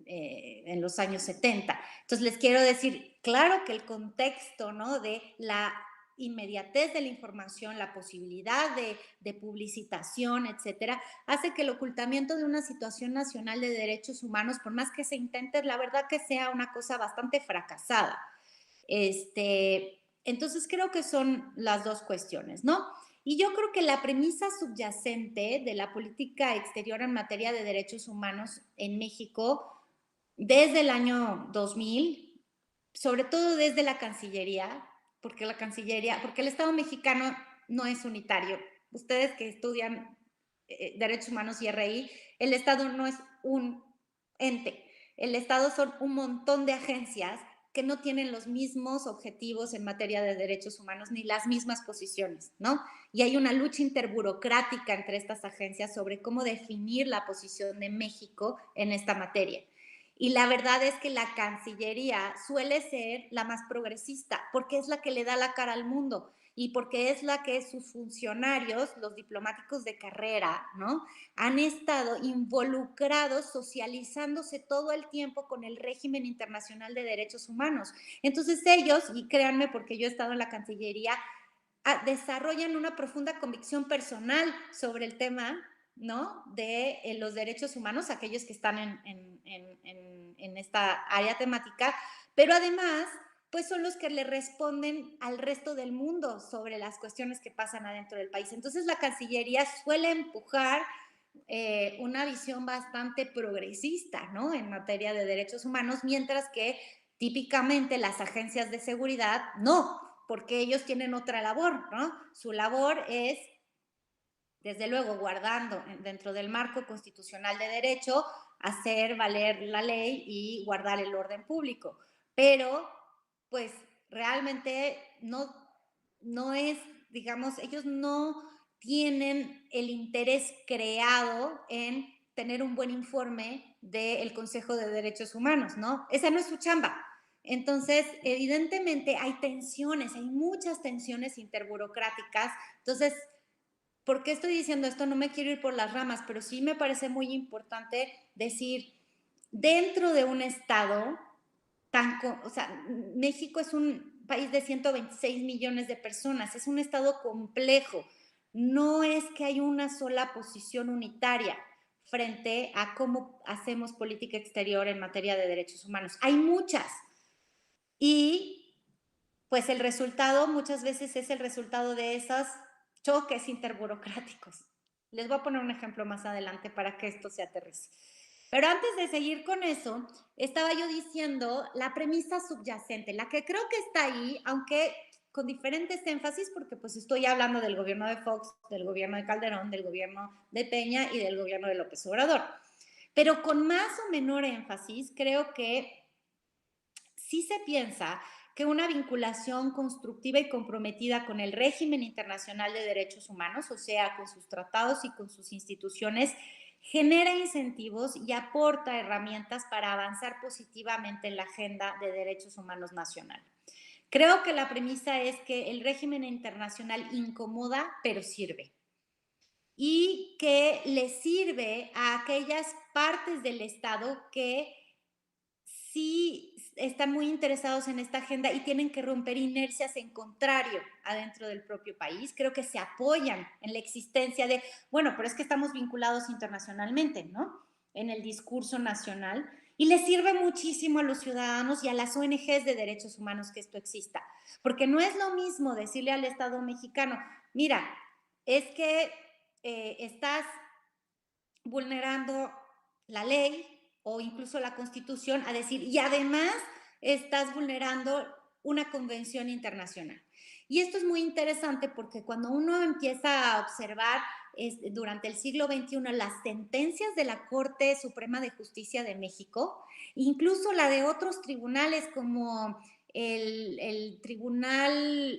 los años 70. Entonces, les quiero decir, claro que el contexto, ¿no? De la inmediatez de la información, la posibilidad de publicitación, etcétera, hace que el ocultamiento de una situación nacional de derechos humanos, por más que se intente, la verdad que sea una cosa bastante fracasada. Entonces creo que son las dos cuestiones, ¿no? Y yo creo que la premisa subyacente de la política exterior en materia de derechos humanos en México desde el año 2000, sobre todo desde la Cancillería, porque el Estado mexicano no es unitario. Ustedes que estudian derechos humanos y RI, el Estado no es un ente. El Estado son un montón de agencias que no tienen los mismos objetivos en materia de derechos humanos ni las mismas posiciones, ¿no? Y hay una lucha interburocrática entre estas agencias sobre cómo definir la posición de México en esta materia. Y la verdad es que la Cancillería suele ser la más progresista porque es la que le da la cara al mundo. y porque es la que sus funcionarios, los diplomáticos de carrera, ¿no? Han estado involucrados, socializándose todo el tiempo con el régimen internacional de derechos humanos. Entonces ellos, y créanme porque yo he estado en la Cancillería, desarrollan una profunda convicción personal sobre el tema, ¿no? De los derechos humanos, aquellos que están en esta área temática, pero además, pues son los que le responden al resto del mundo sobre las cuestiones que pasan adentro del país. Entonces la Cancillería suele empujar una visión bastante progresista, ¿no? En materia de derechos humanos, mientras que típicamente las agencias de seguridad no, porque ellos tienen otra labor, ¿no? Su labor es, desde luego, guardando dentro del marco constitucional de derecho, hacer valer la ley y guardar el orden público. Pero, pues, realmente no es, digamos, ellos no tienen el interés creado en tener un buen informe del Consejo de Derechos Humanos, ¿no? Esa no es su chamba. Entonces, evidentemente hay tensiones, hay muchas tensiones interburocráticas. Entonces, ¿por qué estoy diciendo esto? No me quiero ir por las ramas, pero sí me parece muy importante decir, dentro de un estado o sea, México es un país de 126 millones de personas, es un estado complejo. No es que hay una sola posición unitaria frente a cómo hacemos política exterior en materia de derechos humanos. Hay muchas. Y pues el resultado muchas veces es el resultado de esos choques interburocráticos. Les voy a poner un ejemplo más adelante para que esto se aterrice. Pero antes de seguir con eso, estaba yo diciendo la premisa subyacente, la que creo que está ahí, aunque con diferentes énfasis, porque pues estoy hablando del gobierno de Fox, del gobierno de Calderón, del gobierno de Peña y del gobierno de López Obrador. Pero con más o menor énfasis, creo que sí se piensa que una vinculación constructiva y comprometida con el régimen internacional de derechos humanos, o sea, con sus tratados y con sus instituciones, genera incentivos y aporta herramientas para avanzar positivamente en la agenda de derechos humanos nacional. Creo que la premisa es que el régimen internacional incomoda, pero sirve. Y que le sirve a aquellas partes del Estado que sí están muy interesados en esta agenda y tienen que romper inercias en contrario adentro del propio país. Creo que se apoyan en la existencia de, bueno, pero es que estamos vinculados internacionalmente, ¿no? En el discurso nacional. Y les sirve muchísimo a los ciudadanos y a las ONGs de derechos humanos que esto exista. Porque no es lo mismo decirle al Estado mexicano, mira, es que estás vulnerando la ley o incluso la Constitución, a decir, y además estás vulnerando una convención internacional. Y esto es muy interesante porque cuando uno empieza a observar durante el siglo XXI las sentencias de la Corte Suprema de Justicia de México, incluso la de otros tribunales como el Tribunal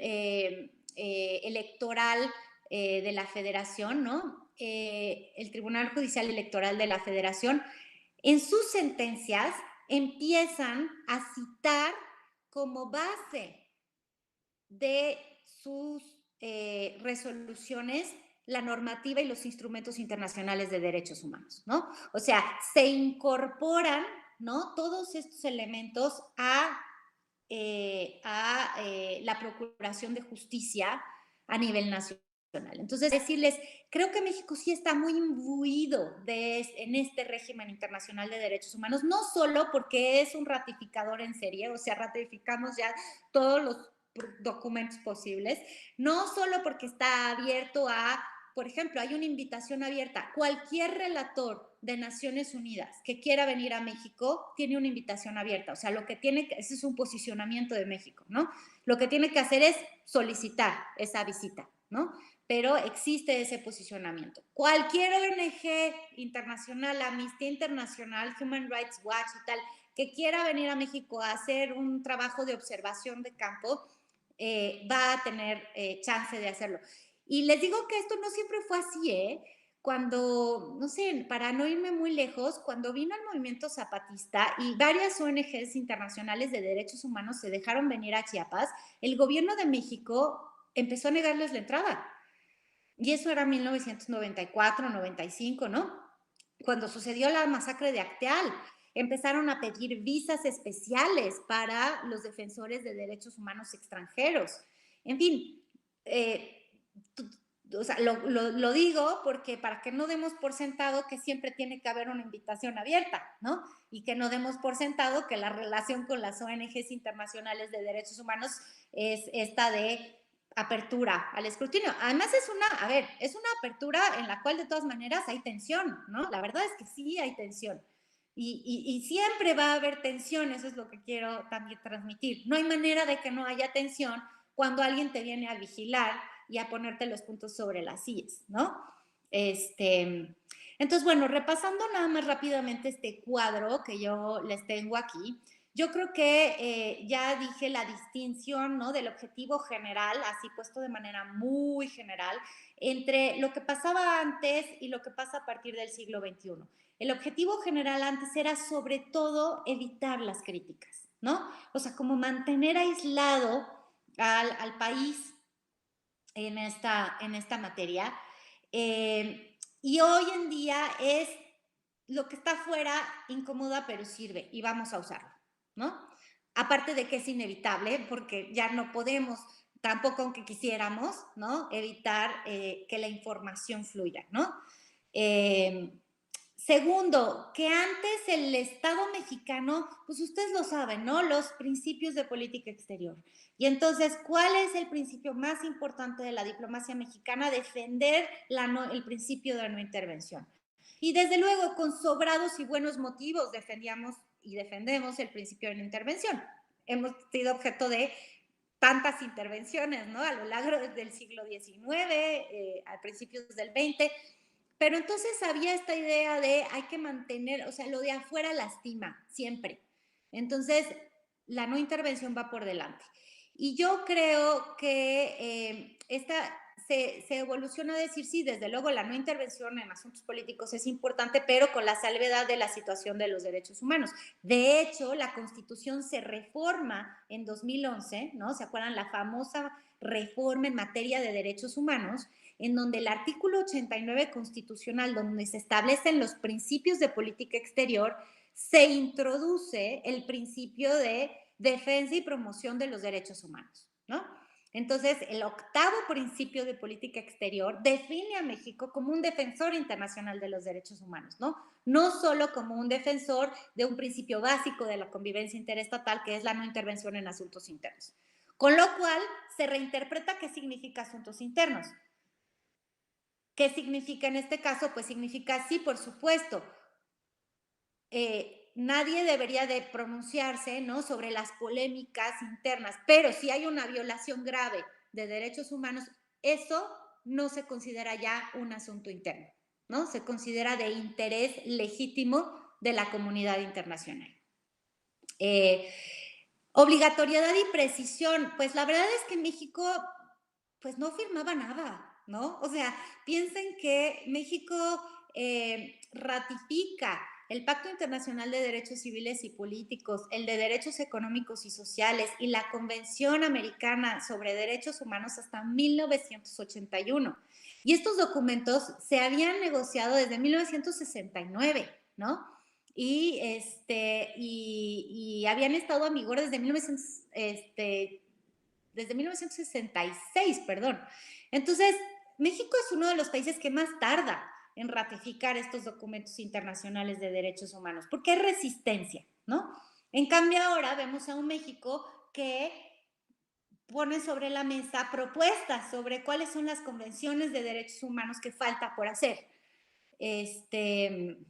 Electoral de la Federación, ¿no? El Tribunal Judicial Electoral de la Federación, en sus sentencias empiezan a citar como base de sus resoluciones la normativa y los instrumentos internacionales de derechos humanos, ¿no? O sea, se incorporan, ¿no? Todos estos elementos a la procuración de justicia a nivel nacional. Entonces, decirles, creo que México sí está muy imbuido en este régimen internacional de derechos humanos, no solo porque es un ratificador en serie, o sea, ratificamos ya todos los documentos posibles, no solo porque está abierto a, por ejemplo, hay una invitación abierta, cualquier relator de Naciones Unidas que quiera venir a México tiene una invitación abierta, o sea, lo que tiene que, ese es un posicionamiento de México, ¿no? Lo que tiene que hacer es solicitar esa visita, ¿no? Pero existe ese posicionamiento. Cualquier ONG internacional, Amnistía Internacional, Human Rights Watch y tal, que quiera venir a México a hacer un trabajo de observación de campo, va a tener chance de hacerlo. Y les digo que esto no siempre fue así, ¿eh? Cuando, no sé, para no irme muy lejos, cuando vino el movimiento zapatista y varias ONGs internacionales de derechos humanos se dejaron venir a Chiapas, el gobierno de México empezó a negarles la entrada. Y eso era 1994, 95, ¿no? Cuando sucedió la masacre de Acteal, empezaron a pedir visas especiales para los defensores de derechos humanos extranjeros. En fin, o sea, lo digo porque para que no demos por sentado que siempre tiene que haber una invitación abierta, ¿no? Y que no demos por sentado que la relación con las ONGs internacionales de derechos humanos es esta de apertura al escrutinio. Además es una apertura en la cual de todas maneras hay tensión, ¿no? La verdad es que sí hay tensión. Y siempre va a haber tensión, eso es lo que quiero también transmitir. No hay manera de que no haya tensión cuando alguien te viene a vigilar y a ponerte los puntos sobre las sillas, ¿no? Entonces, bueno, repasando nada más rápidamente este cuadro que yo les tengo aquí, yo creo que ya dije la distinción, ¿no? Del objetivo general, así puesto de manera muy general, entre lo que pasaba antes y lo que pasa a partir del siglo XXI. El objetivo general antes era sobre todo evitar las críticas, ¿no? O sea, como mantener aislado al país en esta materia. Y hoy en día es lo que está afuera incomoda, pero sirve y vamos a usarlo, ¿no? Aparte de que es inevitable, porque ya no podemos, tampoco aunque quisiéramos, ¿no? Evitar que la información fluya, ¿no? Segundo, que antes el Estado mexicano, pues ustedes lo saben, ¿no? Los principios de política exterior. Y entonces, ¿cuál es el principio más importante de la diplomacia mexicana? Defender el principio de la no intervención. Y desde luego, con sobrados y buenos motivos, defendíamos y defendemos el principio de no intervención. Hemos sido objeto de tantas intervenciones, ¿no? A lo largo del siglo XIX, a principios del XX. Pero entonces había esta idea de hay que mantener, o sea, lo de afuera lastima, siempre. Entonces, la no intervención va por delante. Y yo creo que se evoluciona a decir, sí, desde luego la no intervención en asuntos políticos es importante, pero con la salvedad de la situación de los derechos humanos. De hecho, la Constitución se reforma en 2011, ¿no? ¿Se acuerdan? La famosa reforma en materia de derechos humanos, en donde el artículo 89 constitucional, donde se establecen los principios de política exterior, se introduce el principio de defensa y promoción de los derechos humanos, ¿no? Entonces, el octavo principio de política exterior define a México como un defensor internacional de los derechos humanos, ¿no? No solo como un defensor de un principio básico de la convivencia interestatal, que es la no intervención en asuntos internos. Con lo cual, se reinterpreta qué significa asuntos internos. ¿Qué significa en este caso? Pues significa, sí, por supuesto, nadie debería de pronunciarse, ¿no? Sobre las polémicas internas, pero si hay una violación grave de derechos humanos, eso no se considera ya un asunto interno, ¿no? Se considera de interés legítimo de la comunidad internacional. Obligatoriedad y precisión, pues la verdad es que México pues no firmaba nada, ¿no? O sea, piensen que México ratifica el Pacto Internacional de Derechos Civiles y Políticos, el de Derechos Económicos y Sociales y la Convención Americana sobre Derechos Humanos hasta 1981. Y estos documentos se habían negociado desde 1969, ¿no? Y habían estado en vigor desde 1966, perdón. Entonces, México es uno de los países que más tarda en ratificar estos documentos internacionales de derechos humanos, porque hay resistencia, ¿no? En cambio, ahora vemos a un México que pone sobre la mesa propuestas sobre cuáles son las convenciones de derechos humanos que falta por hacer. El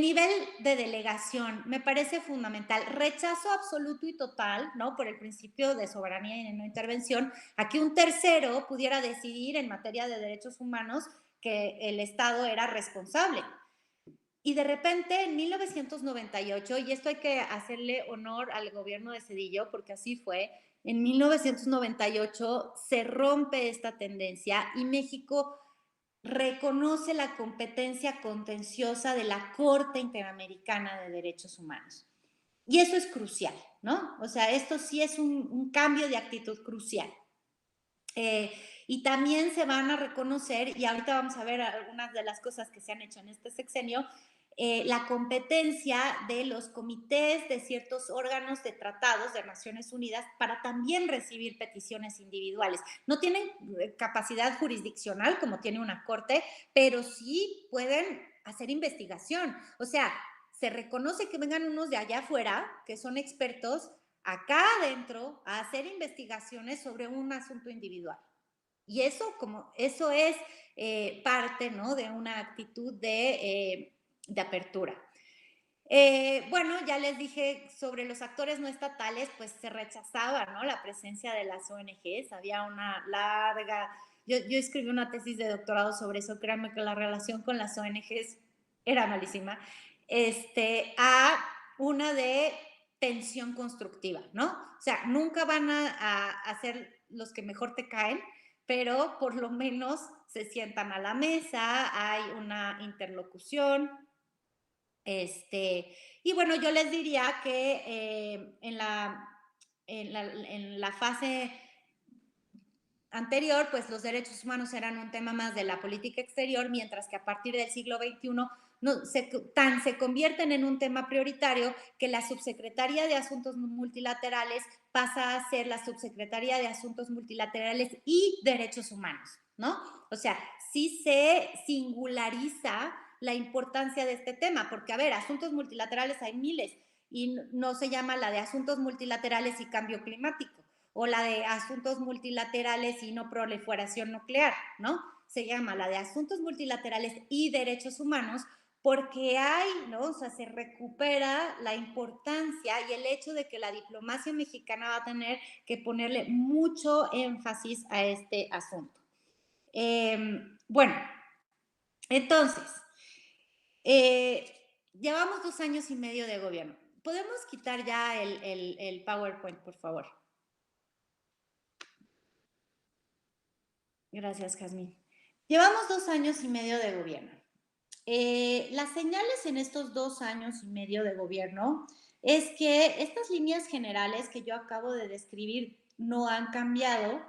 nivel de delegación me parece fundamental. Rechazo absoluto y total, ¿no? Por el principio de soberanía y de no intervención, a que un tercero pudiera decidir en materia de derechos humanos que el Estado era responsable. Y de repente, en 1998, y esto hay que hacerle honor al gobierno de Zedillo, porque así fue, en 1998 se rompe esta tendencia y México reconoce la competencia contenciosa de la Corte Interamericana de Derechos Humanos. Y eso es crucial, ¿no? O sea, esto sí es un cambio de actitud crucial. Y también se van a reconocer, y ahorita vamos a ver algunas de las cosas que se han hecho en este sexenio, la competencia de los comités de ciertos órganos de tratados de Naciones Unidas para también recibir peticiones individuales. No tienen capacidad jurisdiccional como tiene una corte, pero sí pueden hacer investigación. O sea, se reconoce que vengan unos de allá afuera, que son expertos, acá adentro, a hacer investigaciones sobre un asunto individual. Y eso es parte, ¿no?, de una actitud de apertura. Bueno, ya les dije sobre los actores no estatales, pues se rechazaba, ¿no?, la presencia de las ONGs. Había una larga, yo escribí una tesis de doctorado sobre eso, créanme que la relación con las ONGs era malísima, a una de tensión constructiva, ¿no? O sea, nunca van a ser los que mejor te caen, pero por lo menos se sientan a la mesa, hay una interlocución. Y bueno, yo les diría que en la fase anterior, pues los derechos humanos eran un tema más de la política exterior, mientras que a partir del siglo XXI se convierten en un tema prioritario que la Subsecretaría de Asuntos Multilaterales pasa a ser la Subsecretaría de Asuntos Multilaterales y Derechos Humanos, ¿no? O sea, sí se singulariza la importancia de este tema, porque, a ver, asuntos multilaterales hay miles y no se llama la de asuntos multilaterales y cambio climático o la de asuntos multilaterales y no proliferación nuclear, ¿no? Se llama la de asuntos multilaterales y derechos humanos porque hay, ¿no? O sea, se recupera la importancia y el hecho de que la diplomacia mexicana va a tener que ponerle mucho énfasis a este asunto. Bueno, entonces, llevamos 2 años y medio de gobierno. ¿Podemos quitar ya el PowerPoint, por favor? Gracias, Jazmín. Llevamos 2 años y medio de gobierno. Las señales en estos 2 años y medio de gobierno es que estas líneas generales que yo acabo de describir no han cambiado,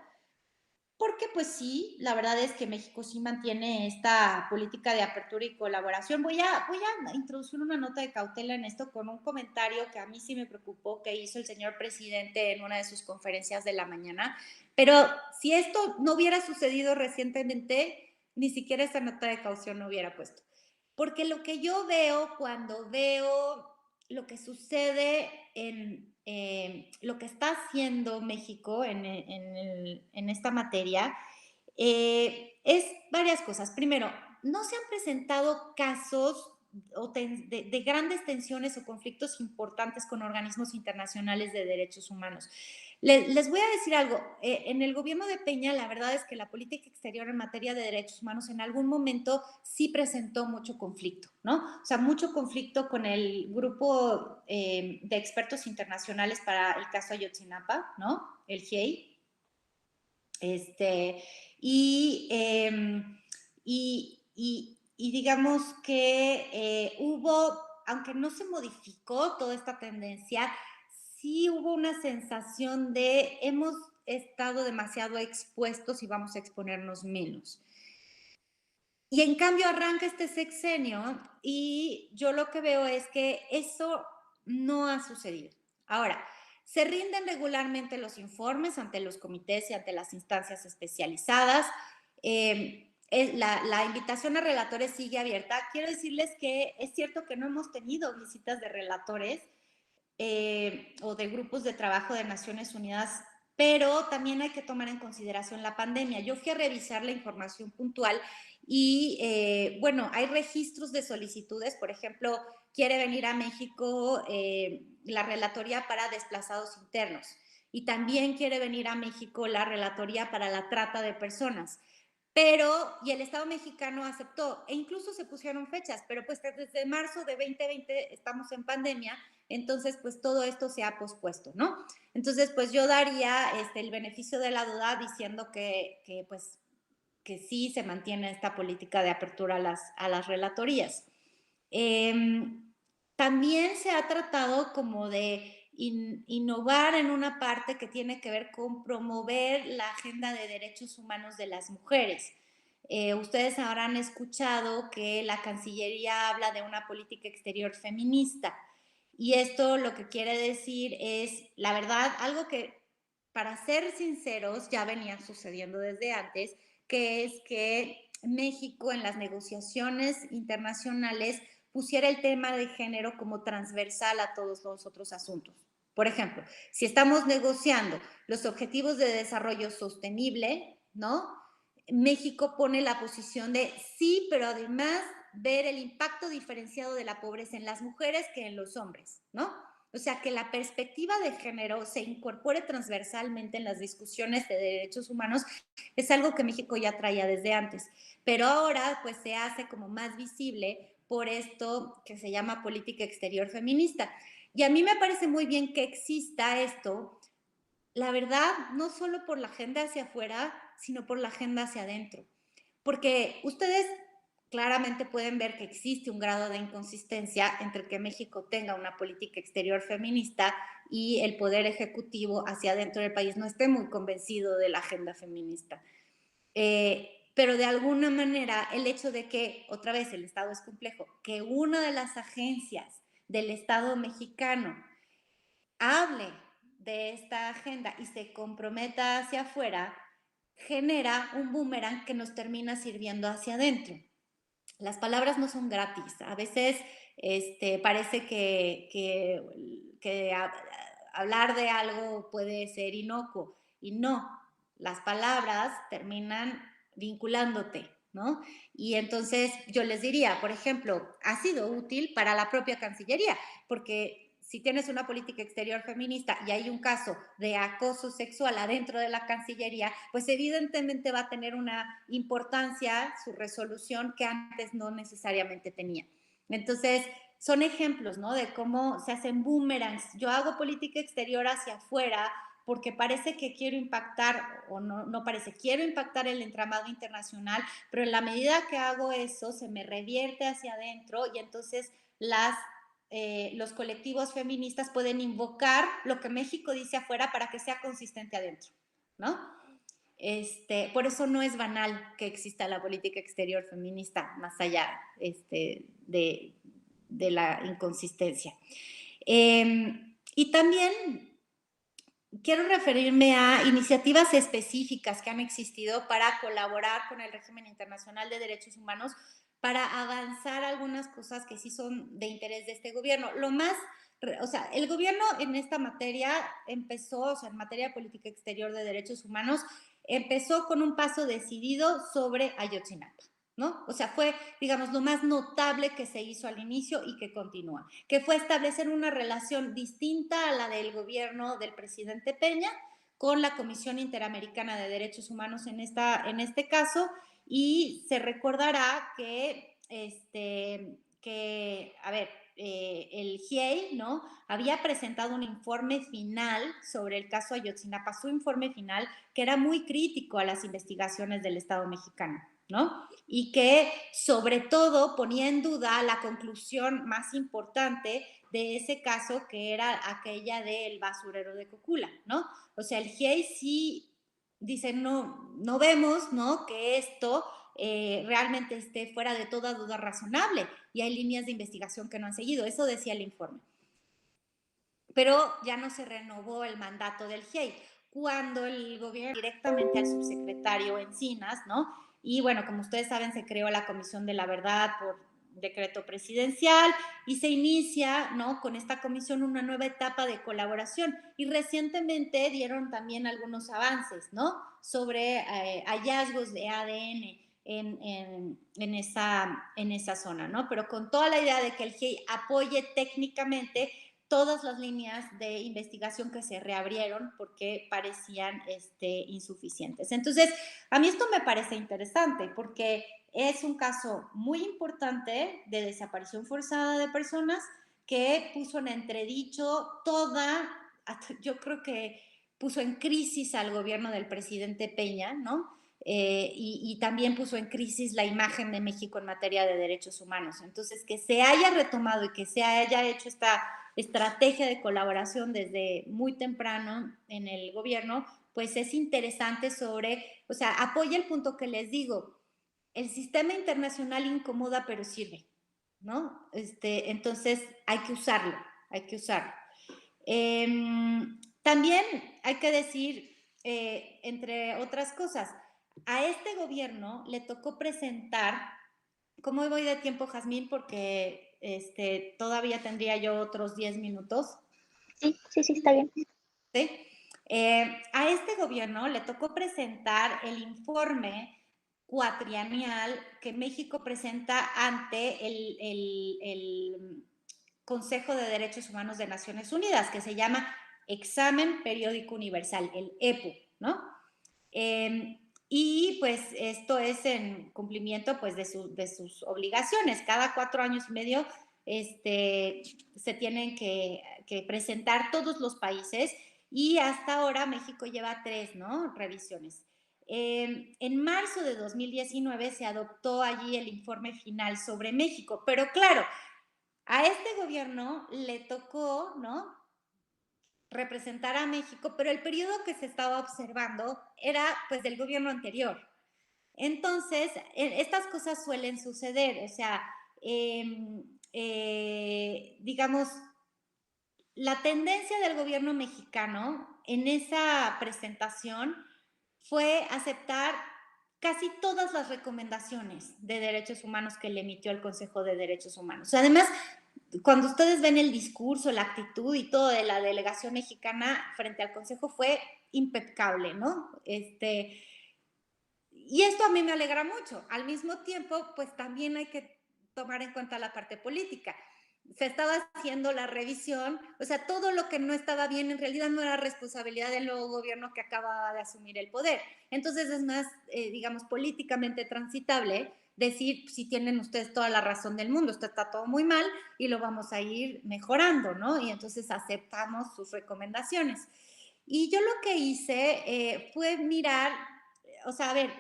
porque pues sí, la verdad es que México sí mantiene esta política de apertura y colaboración. Voy a introducir una nota de cautela en esto con un comentario que a mí sí me preocupó que hizo el señor presidente en una de sus conferencias de la mañana. Pero si esto no hubiera sucedido recientemente, ni siquiera esta nota de caución no hubiera puesto. Porque lo que yo veo cuando veo lo que sucede en lo que está haciendo México en esta materia es varias cosas. Primero, no se han presentado casos de grandes tensiones o conflictos importantes con organismos internacionales de derechos humanos. Les voy a decir algo, en el gobierno de Peña la verdad es que la política exterior en materia de derechos humanos en algún momento sí presentó mucho conflicto, ¿no? O sea, mucho conflicto con el grupo de expertos internacionales para el caso Ayotzinapa, ¿no? El GIEI. Y, y digamos que hubo, aunque no se modificó toda esta tendencia, sí hubo una sensación de hemos estado demasiado expuestos y vamos a exponernos menos. Y en cambio arranca este sexenio y yo lo que veo es que eso no ha sucedido. Ahora, se rinden regularmente los informes ante los comités y ante las instancias especializadas. La invitación a relatores sigue abierta. Quiero decirles que es cierto que no hemos tenido visitas de relatores o de grupos de trabajo de Naciones Unidas, pero también hay que tomar en consideración la pandemia. Yo fui a revisar la información puntual y, bueno, hay registros de solicitudes, por ejemplo, quiere venir a México la relatoría para desplazados internos y también quiere venir a México la relatoría para la trata de personas. Y el Estado mexicano aceptó, e incluso se pusieron fechas, pero pues desde marzo de 2020 estamos en pandemia, entonces pues todo esto se ha pospuesto, ¿no? Entonces pues yo daría el beneficio de la duda diciendo pues que sí se mantiene esta política de apertura a las relatorías. También se ha tratado como de innovar en una parte que tiene que ver con promover la agenda de derechos humanos de las mujeres. Ustedes habrán escuchado que la Cancillería habla de una política exterior feminista y esto lo que quiere decir es, la verdad, algo que, para ser sinceros, ya venía sucediendo desde antes, que es que México en las negociaciones internacionales pusiera el tema de género como transversal a todos los otros asuntos. Por ejemplo, si estamos negociando los objetivos de desarrollo sostenible, ¿no? México pone la posición de sí, pero además ver el impacto diferenciado de la pobreza en las mujeres que en los hombres, ¿no? O sea, que la perspectiva de género se incorpore transversalmente en las discusiones de derechos humanos es algo que México ya traía desde antes, pero ahora pues se hace como más visible por esto que se llama política exterior feminista. Y a mí me parece muy bien que exista esto, la verdad, no solo por la agenda hacia afuera, sino por la agenda hacia adentro. Porque ustedes claramente pueden ver que existe un grado de inconsistencia entre que México tenga una política exterior feminista y el poder ejecutivo hacia adentro del país no esté muy convencido de la agenda feminista. Pero de alguna manera el hecho de que, otra vez, el Estado es complejo, que una de las agencias del Estado mexicano hable de esta agenda y se comprometa hacia afuera, genera un boomerang que nos termina sirviendo hacia adentro. Las palabras no son gratis. A veces parece que hablar de algo puede ser inocuo y no. Las palabras terminan vinculándote, ¿no? Y entonces yo les diría, por ejemplo, ha sido útil para la propia Cancillería, porque si tienes una política exterior feminista y hay un caso de acoso sexual adentro de la Cancillería, pues evidentemente va a tener una importancia su resolución que antes no necesariamente tenía. Entonces, son ejemplos, ¿no? De cómo se hacen boomerangs. Yo hago política exterior hacia afuera porque parece que quiero impactar, o no, no parece, quiero impactar el entramado internacional, pero en la medida que hago eso, se me revierte hacia adentro y entonces los colectivos feministas pueden invocar lo que México dice afuera para que sea consistente adentro, ¿no? Por eso no es banal que exista la política exterior feminista, más allá de la inconsistencia. Y también quiero referirme a iniciativas específicas que han existido para colaborar con el régimen internacional de derechos humanos para avanzar algunas cosas que sí son de interés de este gobierno. El gobierno en esta materia empezó, o sea, en materia de política exterior de derechos humanos, empezó con un paso decidido sobre Ayotzinapa, ¿no? O sea, fue, digamos, lo más notable que se hizo al inicio y que continúa, que fue establecer una relación distinta a la del gobierno del presidente Peña con la Comisión Interamericana de Derechos Humanos en este caso, y se recordará que, el GIEI, ¿no? Había presentado un informe final sobre el caso Ayotzinapa, su informe final, que era muy crítico a las investigaciones del Estado mexicano, ¿no? Y que sobre todo ponía en duda la conclusión más importante de ese caso, que era aquella del basurero de Cocula, ¿no? O sea, el GIEI sí dice, no vemos, ¿no?, que esto realmente esté fuera de toda duda razonable y hay líneas de investigación que no han seguido. Eso decía el informe. Pero ya no se renovó el mandato del GIEI cuando el gobierno directamente al subsecretario Encinas, ¿no? Y bueno, como ustedes saben, se creó la Comisión de la Verdad por decreto presidencial y se inicia, ¿no?, con esta comisión una nueva etapa de colaboración y recientemente dieron también algunos avances, ¿no?, sobre hallazgos de ADN en esa zona, ¿no? Pero con toda la idea de que el GIEI apoye técnicamente todas las líneas de investigación que se reabrieron porque parecían insuficientes. Entonces, a mí esto me parece interesante porque es un caso muy importante de desaparición forzada de personas que puso en entredicho yo creo que puso en crisis al gobierno del presidente Peña, ¿no? y también puso en crisis la imagen de México en materia de derechos humanos. Entonces, que se haya retomado y que se haya hecho esta estrategia de colaboración desde muy temprano en el gobierno, pues es interesante o sea, apoya el punto que les digo, el sistema internacional incomoda pero sirve, ¿no? Entonces hay que usarlo, hay que usarlo. También hay que decir, entre otras cosas, a este gobierno le tocó presentar, ¿cómo voy de tiempo, Jazmín? Porque todavía tendría yo otros 10 minutos. Sí, sí, sí, está bien. ¿Sí? A este gobierno le tocó presentar el informe cuatrienal que México presenta ante el Consejo de Derechos Humanos de Naciones Unidas, que se llama Examen Periódico Universal, el EPU, ¿no? Y pues esto es en cumplimiento pues de sus obligaciones. Cada 4 años y medio se tienen que presentar todos los países y hasta ahora México lleva 3, ¿no? Revisiones. En marzo de 2019 se adoptó allí el informe final sobre México, pero claro, a este gobierno le tocó, ¿no?, representar a México, pero el periodo que se estaba observando era pues del gobierno anterior. Entonces, estas cosas suelen suceder, o sea, digamos, la tendencia del gobierno mexicano en esa presentación fue aceptar casi todas las recomendaciones de derechos humanos que le emitió el Consejo de Derechos Humanos. Además, cuando ustedes ven el discurso, la actitud y todo de la delegación mexicana frente al Consejo fue impecable, ¿no? Y esto a mí me alegra mucho. Al mismo tiempo, pues también hay que tomar en cuenta la parte política. Se estaba haciendo la revisión, o sea, todo lo que no estaba bien en realidad no era responsabilidad del nuevo gobierno que acababa de asumir el poder. Entonces es más, digamos, políticamente transitable decir, si tienen ustedes toda la razón del mundo, esto está todo muy mal y lo vamos a ir mejorando, ¿no? Y entonces aceptamos sus recomendaciones. Y yo lo que hice fue mirar, o sea, a ver,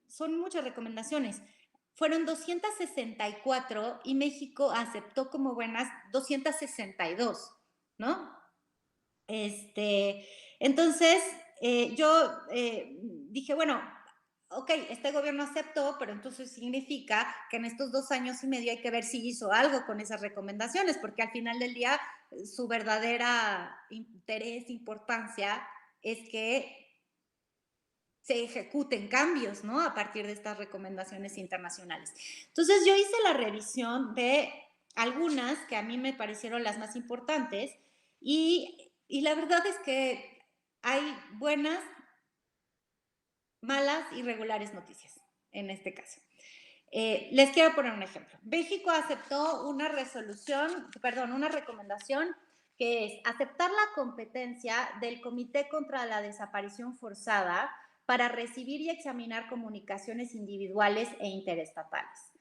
son muchas recomendaciones. Fueron 264 y México aceptó como buenas 262, ¿no? Entonces, yo dije, bueno, ok, este gobierno aceptó, pero entonces significa que en estos 2 años y medio hay que ver si hizo algo con esas recomendaciones, porque al final del día su verdadera interés, importancia es que se ejecuten cambios, ¿no? A partir de estas recomendaciones internacionales. Entonces, yo hice la revisión de algunas que a mí me parecieron las más importantes y la verdad es que hay buenas, malas y regulares noticias en este caso. Les quiero poner un ejemplo. México aceptó una recomendación que es aceptar la competencia del Comité contra la Desaparición Forzada para recibir y examinar comunicaciones individuales e interestatales.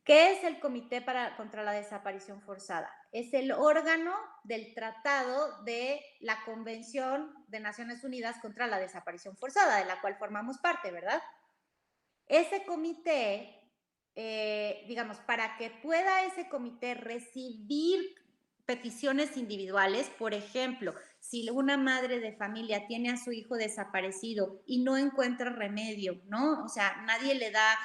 ¿Qué es el Comité contra la Desaparición Forzada? Es el órgano del Tratado de la Convención de Naciones Unidas contra la Desaparición Forzada, de la cual formamos parte, ¿verdad? Ese comité, digamos, para que pueda ese comité recibir peticiones individuales, por ejemplo, si una madre de familia tiene a su hijo desaparecido y no encuentra remedio, ¿no? O sea, nadie le da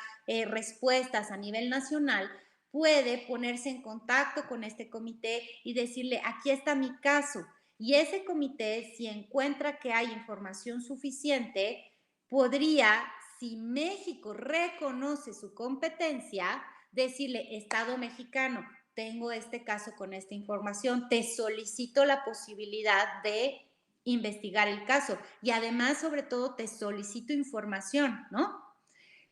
respuestas a nivel nacional, puede ponerse en contacto con este comité y decirle, aquí está mi caso. Y ese comité, si encuentra que hay información suficiente, podría, si México reconoce su competencia, decirle, Estado mexicano, tengo este caso con esta información, te solicito la posibilidad de investigar el caso y además, sobre todo, te solicito información, ¿no?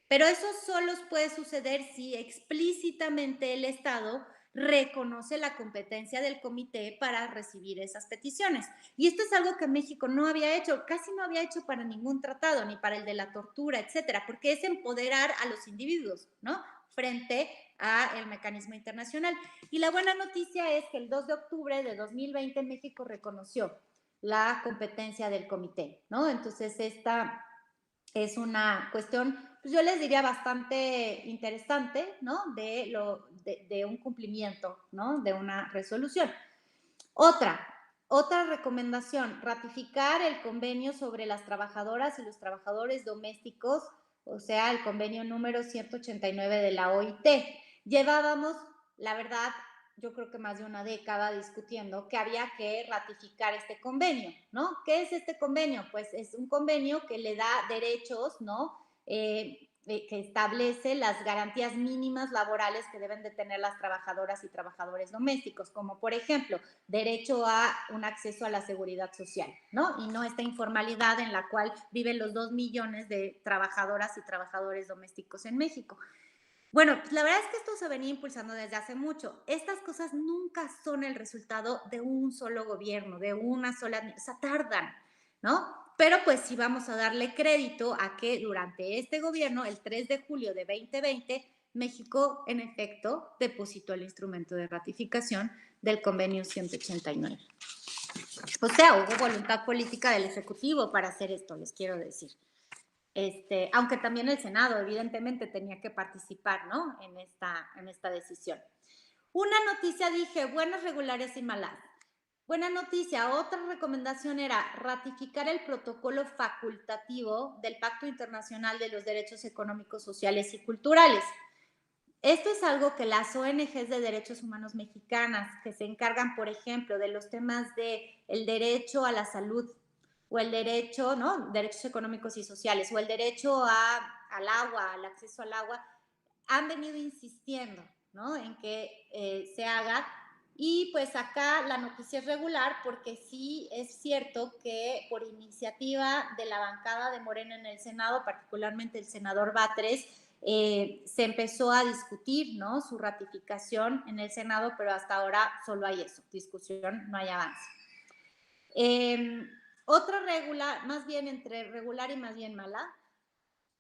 Pero eso solo puede suceder si explícitamente el Estado reconoce la competencia del comité para recibir esas peticiones. Y esto es algo que México no había hecho, casi no había hecho para ningún tratado, ni para el de la tortura, etcétera, porque es empoderar a los individuos, ¿no? Frente al mecanismo internacional. Y la buena noticia es que el 2 de octubre de 2020 México reconoció la competencia del comité, ¿no? Entonces, es una cuestión, pues yo les diría bastante interesante, ¿no? De un cumplimiento, ¿no? De una resolución. Otra, otra recomendación, ratificar el convenio sobre las trabajadoras y los trabajadores domésticos, o sea, el convenio número 189 de la OIT. Llevábamos, la verdad, yo creo que más de una década discutiendo que había que ratificar este convenio, ¿no? ¿Qué es este convenio? Pues es un convenio que le da derechos, ¿no? Que establece las garantías mínimas laborales que deben de tener las trabajadoras y trabajadores domésticos, como por ejemplo, derecho a un acceso a la seguridad social, ¿no? Y no esta informalidad en la cual viven los 2 millones de trabajadoras y trabajadores domésticos en México. Bueno, pues la verdad es que esto se venía impulsando desde hace mucho. Estas cosas nunca son el resultado de un solo gobierno, de una sola, o sea, tardan, ¿no? Pero pues sí vamos a darle crédito a que durante este gobierno, el 3 de julio de 2020, México en efecto depositó el instrumento de ratificación del convenio 189. O sea, hubo voluntad política del Ejecutivo para hacer esto, les quiero decir. Aunque también el Senado evidentemente tenía que participar, ¿no? En esta decisión. Una noticia dije, buenas, regulares y malas. Buena noticia, otra recomendación era ratificar el protocolo facultativo del Pacto Internacional de los Derechos Económicos, Sociales y Culturales. Esto es algo que las ONGs de derechos humanos mexicanas, que se encargan, por ejemplo, de los temas de el derecho a la salud o el derecho, ¿no? Derechos económicos y sociales, o el derecho al agua, al acceso al agua, han venido insistiendo, ¿no? En que se haga. Y pues acá la noticia es regular porque sí es cierto que por iniciativa de la bancada de Morena en el Senado, particularmente el senador Batres, se empezó a discutir, ¿no? Su ratificación en el Senado, pero hasta ahora solo hay eso, discusión, no hay avance. Otra regla, más bien entre regular y más bien mala,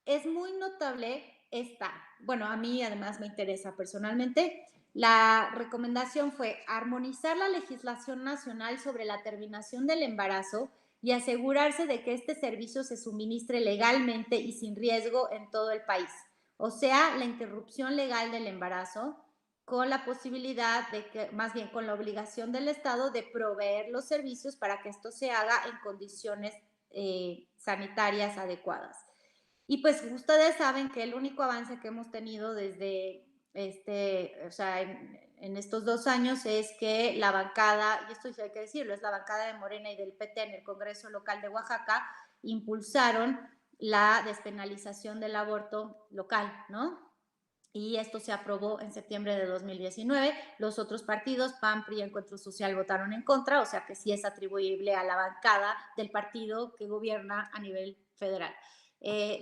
es muy notable esta. Bueno, a mí además me interesa personalmente. La recomendación fue armonizar la legislación nacional sobre la terminación del embarazo y asegurarse de que este servicio se suministre legalmente y sin riesgo en todo el país. O sea, la interrupción legal del embarazo con la posibilidad de que, más bien con la obligación del Estado de proveer los servicios para que esto se haga en condiciones sanitarias adecuadas. Y pues ustedes saben que el único avance que hemos tenido desde o sea, en estos 2 años es que la bancada, y esto sí hay que decirlo, es la bancada de Morena y del PT en el Congreso Local de Oaxaca, impulsaron la despenalización del aborto local, ¿no? Y esto se aprobó en septiembre de 2019. Los otros partidos, PAN, PRI y Encuentro Social, votaron en contra, o sea que sí es atribuible a la bancada del partido que gobierna a nivel federal.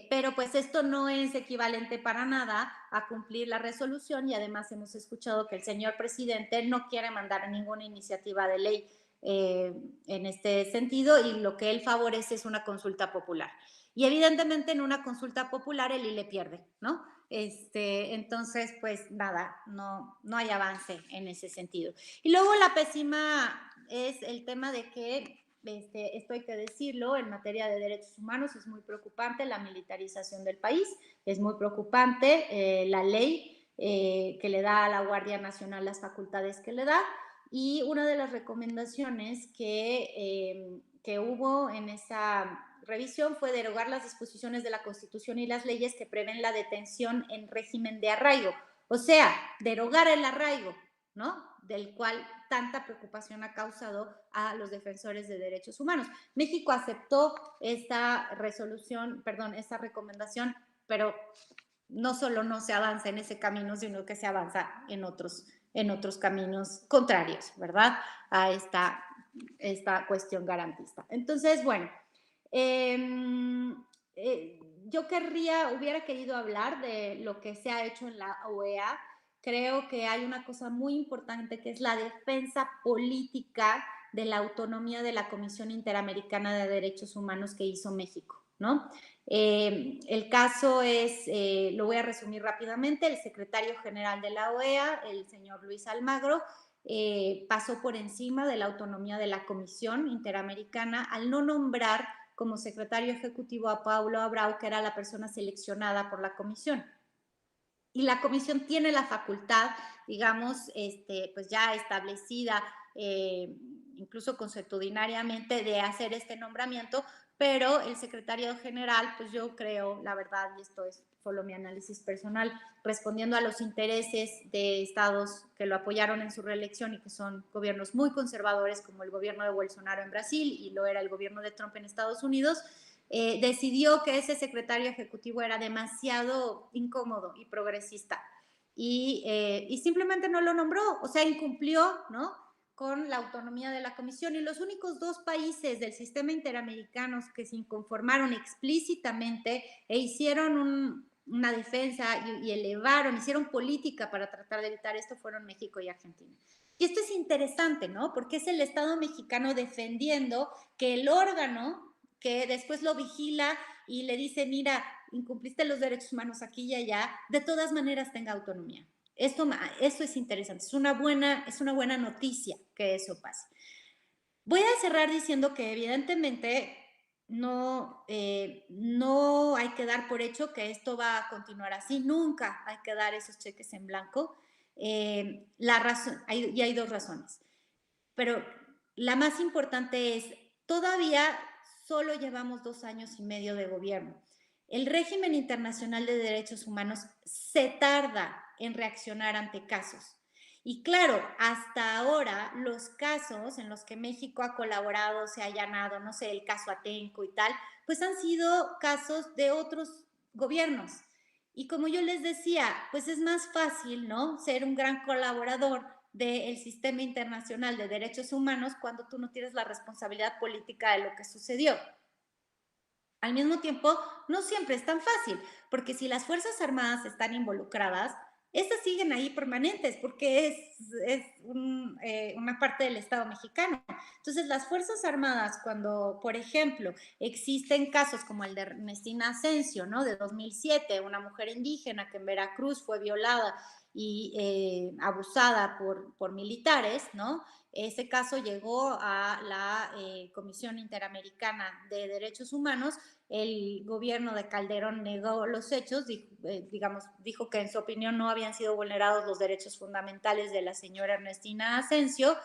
Pero pues esto no es equivalente para nada a cumplir la resolución y además hemos escuchado que el señor presidente no quiere mandar ninguna iniciativa de ley en este sentido y lo que él favorece es una consulta popular. Y evidentemente en una consulta popular el ILE pierde, ¿no? Entonces, pues nada, no hay avance en ese sentido. Y luego la pésima es el tema de que, esto hay que decirlo, en materia de derechos humanos es muy preocupante la militarización del país, es muy preocupante la ley que le da a la Guardia Nacional las facultades que le da, y una de las recomendaciones que hubo en esa revisión fue derogar las disposiciones de la Constitución y las leyes que prevén la detención en régimen de arraigo. O sea, derogar el arraigo, ¿no? Del cual tanta preocupación ha causado a los defensores de derechos humanos. México aceptó esta resolución, perdón, esta recomendación, pero no solo no se avanza en ese camino, sino que se avanza en otros caminos contrarios, ¿verdad? A esta cuestión garantista. Entonces, bueno, yo hubiera querido hablar de lo que se ha hecho en la OEA. Creo que hay una cosa muy importante que es la defensa política de la autonomía de la Comisión Interamericana de Derechos Humanos que hizo México, ¿no? El caso es, lo voy a resumir rápidamente, el secretario general de la OEA, el señor Luis Almagro, pasó por encima de la autonomía de la Comisión Interamericana al no nombrar como secretario ejecutivo a Paulo Abreu, que era la persona seleccionada por la comisión. Y la comisión tiene la facultad, digamos, pues ya establecida, incluso consuetudinariamente, de hacer este nombramiento, pero el secretario general, pues yo creo, la verdad, y esto es solo mi análisis personal, respondiendo a los intereses de estados que lo apoyaron en su reelección y que son gobiernos muy conservadores, como el gobierno de Bolsonaro en Brasil y lo era el gobierno de Trump en Estados Unidos, decidió que ese secretario ejecutivo era demasiado incómodo y progresista y simplemente no lo nombró, o sea, incumplió, ¿no?, con la autonomía de la comisión. Y los únicos dos países del sistema interamericano que se inconformaron explícitamente e hicieron una defensa y elevaron, hicieron política para tratar de evitar esto fueron México y Argentina. Y esto es interesante, ¿no?, porque es el Estado mexicano defendiendo que el órgano que después lo vigila y le dice, mira, incumpliste los derechos humanos aquí y allá, de todas maneras tenga autonomía. Esto es interesante, es una buena noticia que eso pase. Voy a cerrar diciendo que evidentemente no hay que dar por hecho que esto va a continuar así, nunca hay que dar esos cheques en blanco. La razón, hay dos razones, pero la más importante es, todavía solo llevamos 2 años y medio de gobierno. El régimen internacional de derechos humanos se tarda en reaccionar ante casos. Y claro, hasta ahora los casos en los que México ha colaborado, se ha allanado, no sé, el caso Atenco y tal, pues han sido casos de otros gobiernos. Y como yo les decía, pues es más fácil, ¿no?, ser un gran colaborador del sistema internacional de derechos humanos cuando tú no tienes la responsabilidad política de lo que sucedió. Al mismo tiempo, no siempre es tan fácil, porque si las Fuerzas Armadas están involucradas, estas siguen ahí permanentes porque es una parte del Estado mexicano. Entonces, las Fuerzas Armadas, cuando, por ejemplo, existen casos como el de Ernestina Asensio, ¿no?, de 2007, una mujer indígena que en Veracruz fue violada y abusada por militares, ¿no? Ese caso llegó a la Comisión Interamericana de Derechos Humanos. El gobierno de Calderón negó los hechos, dijo que en su opinión no habían sido vulnerados los derechos fundamentales de la señora Ernestina Asensio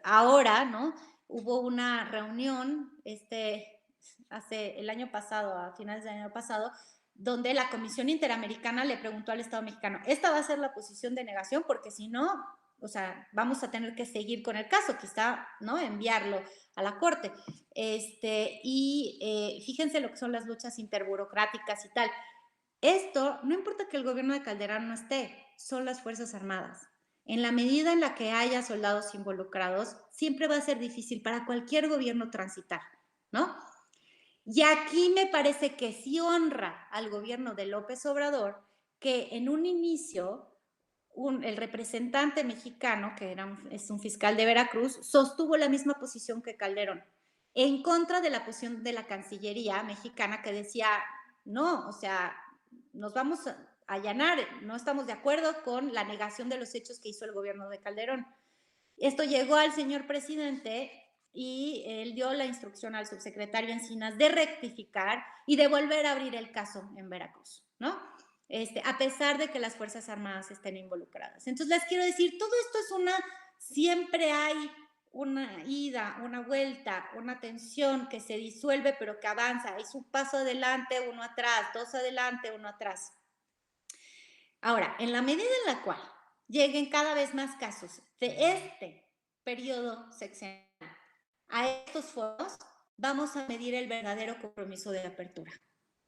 ahora, ¿no?, hubo una reunión el año pasado, a finales del año pasado, donde la Comisión Interamericana le preguntó al Estado mexicano, ¿esta va a ser la posición de negación? Porque si no, o sea, vamos a tener que seguir con el caso, quizá, ¿no?, enviarlo a la Corte. Fíjense lo que son las luchas interburocráticas y tal. Esto, no importa que el gobierno de Calderón no esté, son las Fuerzas Armadas. En la medida en la que haya soldados involucrados, siempre va a ser difícil para cualquier gobierno transitar, ¿no? Y aquí me parece que sí honra al gobierno de López Obrador que en un inicio el representante mexicano, que es un fiscal de Veracruz, sostuvo la misma posición que Calderón, en contra de la posición de la Cancillería mexicana que decía, no, o sea, nos vamos a allanar, no estamos de acuerdo con la negación de los hechos que hizo el gobierno de Calderón. Esto llegó al señor presidente y él dio la instrucción al subsecretario Encinas de rectificar y de volver a abrir el caso en Veracruz, ¿no? A pesar de que las Fuerzas Armadas estén involucradas. Entonces, les quiero decir, todo esto siempre hay una ida, una vuelta, una tensión que se disuelve, pero que avanza. Es un paso adelante, uno atrás, dos adelante, uno atrás. Ahora, en la medida en la cual lleguen cada vez más casos de este periodo sexenal a estos foros, vamos a medir el verdadero compromiso de apertura,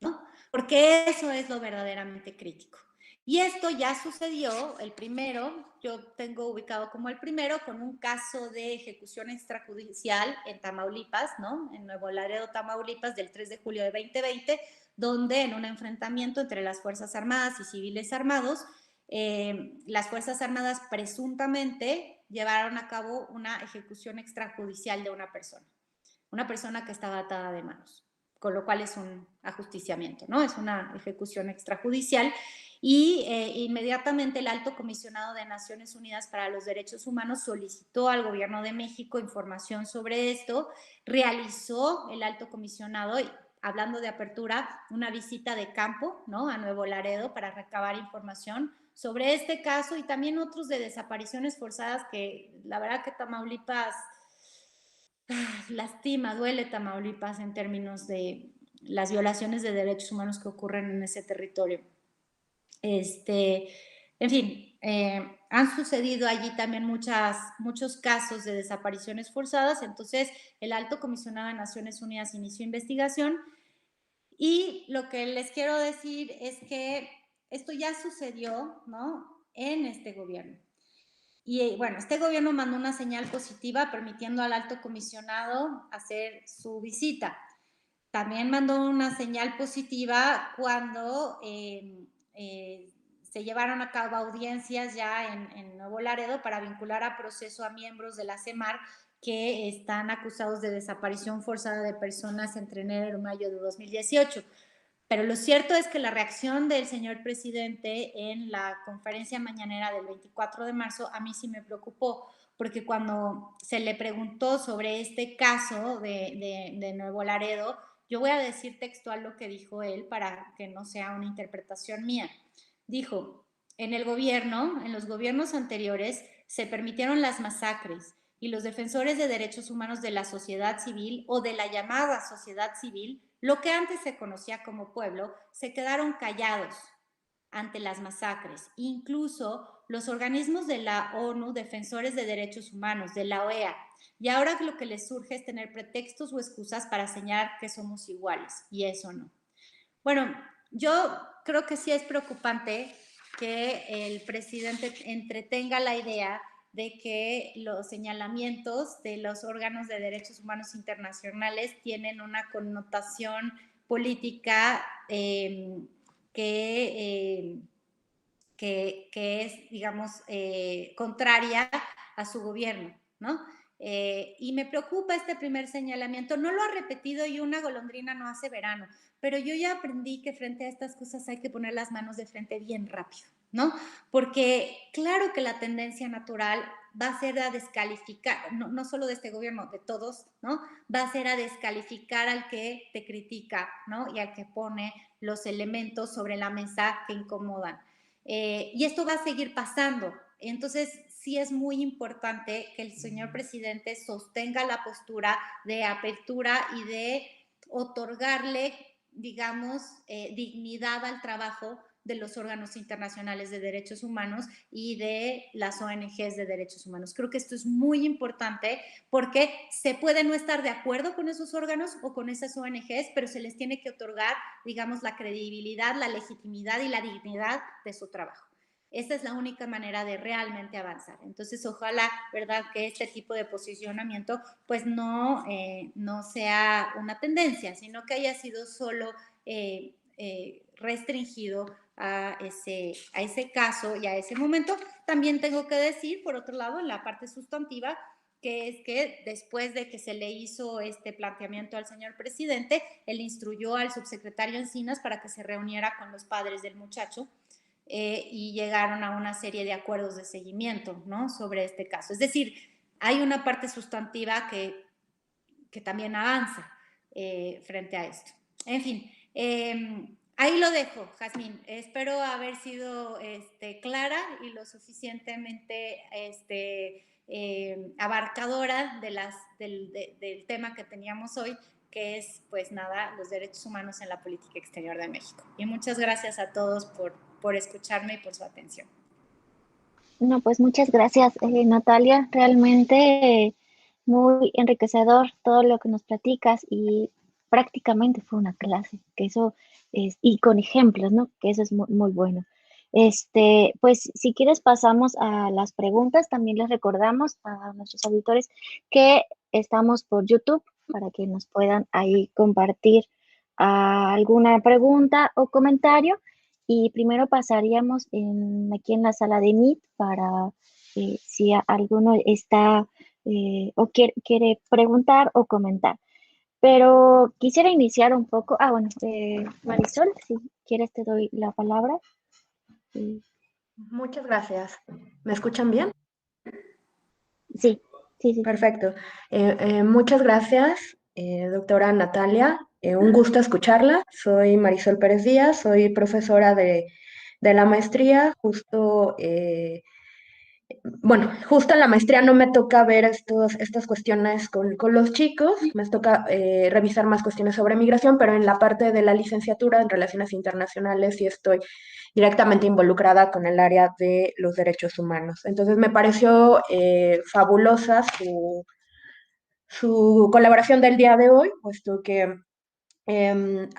¿no? Porque eso es lo verdaderamente crítico. Y esto ya sucedió, el primero, yo tengo ubicado como el primero, con un caso de ejecución extrajudicial en Tamaulipas, ¿no?, en Nuevo Laredo, Tamaulipas, del 3 de julio de 2020, donde en un enfrentamiento entre las Fuerzas Armadas y civiles armados, las Fuerzas Armadas presuntamente llevaron a cabo una ejecución extrajudicial de una persona que estaba atada de manos, con lo cual es un ajusticiamiento, ¿no? Es una ejecución extrajudicial. Y inmediatamente el Alto Comisionado de Naciones Unidas para los Derechos Humanos solicitó al gobierno de México información sobre esto. Realizó el Alto Comisionado, hablando de apertura, una visita de campo, ¿no?, a Nuevo Laredo para recabar información sobre este caso y también otros de desapariciones forzadas que la verdad que Tamaulipas lastima, duele Tamaulipas en términos de las violaciones de derechos humanos que ocurren en ese territorio. En fin, han sucedido allí también muchos casos de desapariciones forzadas. Entonces, el Alto Comisionado de Naciones Unidas inició investigación y lo que les quiero decir es que esto ya sucedió, ¿no?, en este gobierno. Y bueno, este gobierno mandó una señal positiva permitiendo al Alto Comisionado hacer su visita. También mandó una señal positiva cuando se llevaron a cabo audiencias ya en Nuevo Laredo para vincular a proceso a miembros de la CEMAR que están acusados de desaparición forzada de personas entre enero y mayo de 2018. Pero lo cierto es que la reacción del señor presidente en la conferencia mañanera del 24 de marzo a mí sí me preocupó, porque cuando se le preguntó sobre este caso de Nuevo Laredo, yo voy a decir textual lo que dijo él para que no sea una interpretación mía. Dijo, en los gobiernos anteriores se permitieron las masacres y los defensores de derechos humanos de la sociedad civil o de la llamada sociedad civil, lo que antes se conocía como pueblo, se quedaron callados ante las masacres. Incluso los organismos de la ONU, defensores de derechos humanos, de la OEA, y ahora lo que les surge es tener pretextos o excusas para señalar que somos iguales, y eso no. Bueno, yo creo que sí es preocupante que el presidente entretenga la idea de que los señalamientos de los órganos de derechos humanos internacionales tienen una connotación política que es, digamos, contraria a su gobierno, ¿no? Y me preocupa este primer señalamiento. No lo ha repetido y una golondrina no hace verano, pero yo ya aprendí que frente a estas cosas hay que poner las manos de frente bien rápido, ¿no? Porque claro que la tendencia natural va a ser a descalificar, no solo de este gobierno, de todos, ¿no? Va a ser a descalificar al que te critica, ¿no? Y al que pone los elementos sobre la mesa que incomodan. Y esto va a seguir pasando. Entonces, sí es muy importante que el señor presidente sostenga la postura de apertura y de otorgarle, digamos, dignidad al trabajo de los órganos internacionales de derechos humanos y de las ONGs de derechos humanos. Creo que esto es muy importante porque se puede no estar de acuerdo con esos órganos o con esas ONGs, pero se les tiene que otorgar, digamos, la credibilidad, la legitimidad y la dignidad de su trabajo. Esta es la única manera de realmente avanzar. Entonces, ojalá, ¿verdad?, que este tipo de posicionamiento pues no sea una tendencia, sino que haya sido solo restringido a ese caso y a ese momento. También tengo que decir, por otro lado, en la parte sustantiva, que es que después de que se le hizo este planteamiento al señor presidente, él instruyó al subsecretario Encinas para que se reuniera con los padres del muchacho y llegaron a una serie de acuerdos de seguimiento, ¿no?, sobre este caso. Es decir, hay una parte sustantiva que también avanza frente a esto. En fin, ahí lo dejo, Jazmín. Espero haber sido clara y lo suficientemente abarcadora del tema que teníamos hoy, que es, pues nada, los derechos humanos en la política exterior de México. Y muchas gracias a todos por escucharme y por su atención. No, pues muchas gracias, Natalia. Realmente muy enriquecedor todo lo que nos platicas y prácticamente fue una clase, que eso es, y con ejemplos, ¿no? Que eso es muy, muy bueno. Pues si quieres pasamos a las preguntas. También les recordamos a nuestros auditores que estamos por YouTube para que nos puedan ahí compartir alguna pregunta o comentario. Y primero pasaríamos aquí en la sala de Meet para si alguno está o quiere preguntar o comentar. Pero quisiera iniciar un poco. Bueno, Marisol, si quieres te doy la palabra. Sí, Muchas gracias. ¿Me escuchan bien? sí, sí, sí. Perfecto. Muchas gracias, doctora Natalia. Un gusto escucharla. Soy Marisol Pérez Díaz, soy profesora de la maestría. Justo en la maestría no me toca ver estas cuestiones con los chicos, me toca revisar más cuestiones sobre migración, pero en la parte de la licenciatura en Relaciones Internacionales sí estoy directamente involucrada con el área de los derechos humanos. Entonces me pareció fabulosa su colaboración del día de hoy, puesto que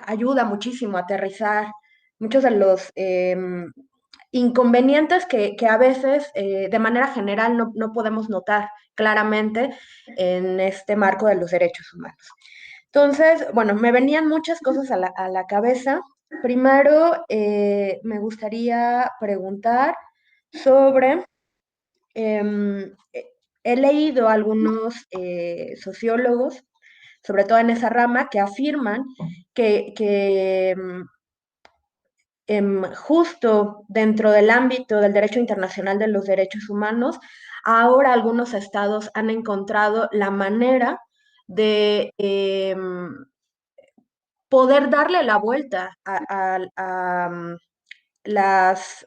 ayuda muchísimo a aterrizar muchos de los inconvenientes que a veces de manera general no podemos notar claramente en este marco de los derechos humanos. Entonces, bueno, me venían muchas cosas a la cabeza. Primero, me gustaría preguntar sobre, he leído a algunos sociólogos, sobre todo en esa rama, que afirman que justo dentro del ámbito del derecho internacional de los derechos humanos, ahora algunos estados han encontrado la manera de poder darle la vuelta a las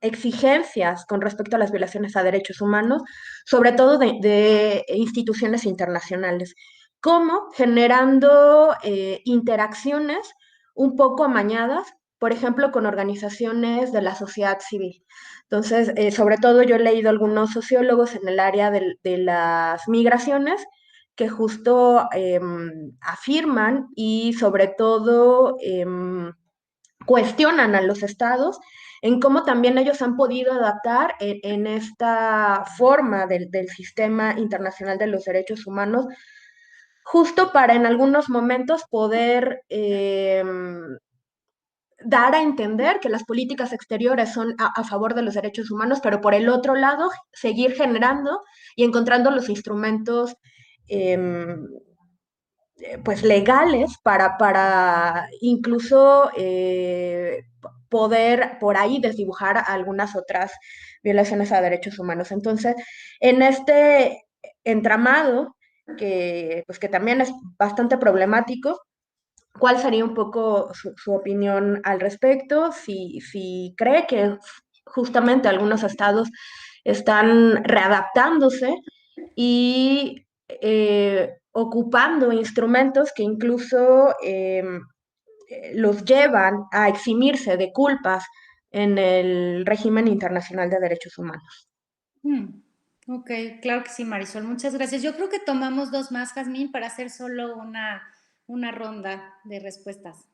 exigencias con respecto a las violaciones a derechos humanos, sobre todo de instituciones internacionales, como generando interacciones un poco amañadas, por ejemplo, con organizaciones de la sociedad civil. Entonces, sobre todo yo he leído algunos sociólogos en el área de las migraciones que justo afirman y sobre todo cuestionan a los estados en cómo también ellos han podido adaptar en esta forma del sistema internacional de los derechos humanos, justo para en algunos momentos poder dar a entender que las políticas exteriores son a favor de los derechos humanos, pero por el otro lado, seguir generando y encontrando los instrumentos eh, pues legales para incluso poder por ahí desdibujar algunas otras violaciones a derechos humanos. Entonces, en este entramado, pues que también es bastante problemático, ¿cuál sería un poco su opinión al respecto? Si cree que justamente algunos estados están readaptándose y ocupando instrumentos que incluso los llevan a eximirse de culpas en el régimen internacional de derechos humanos. Mm, ok, claro que sí, Marisol. Muchas gracias. Yo creo que tomamos dos más, Jazmín, para hacer solo una ronda de respuestas.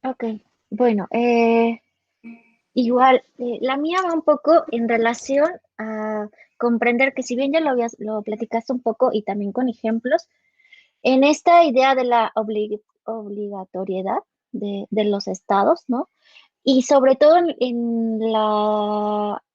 Ok, bueno, igual, la mía va un poco en relación a comprender que si bien ya lo platicaste un poco y también con ejemplos, en esta idea de la obligatoriedad de los estados, ¿no? Y sobre todo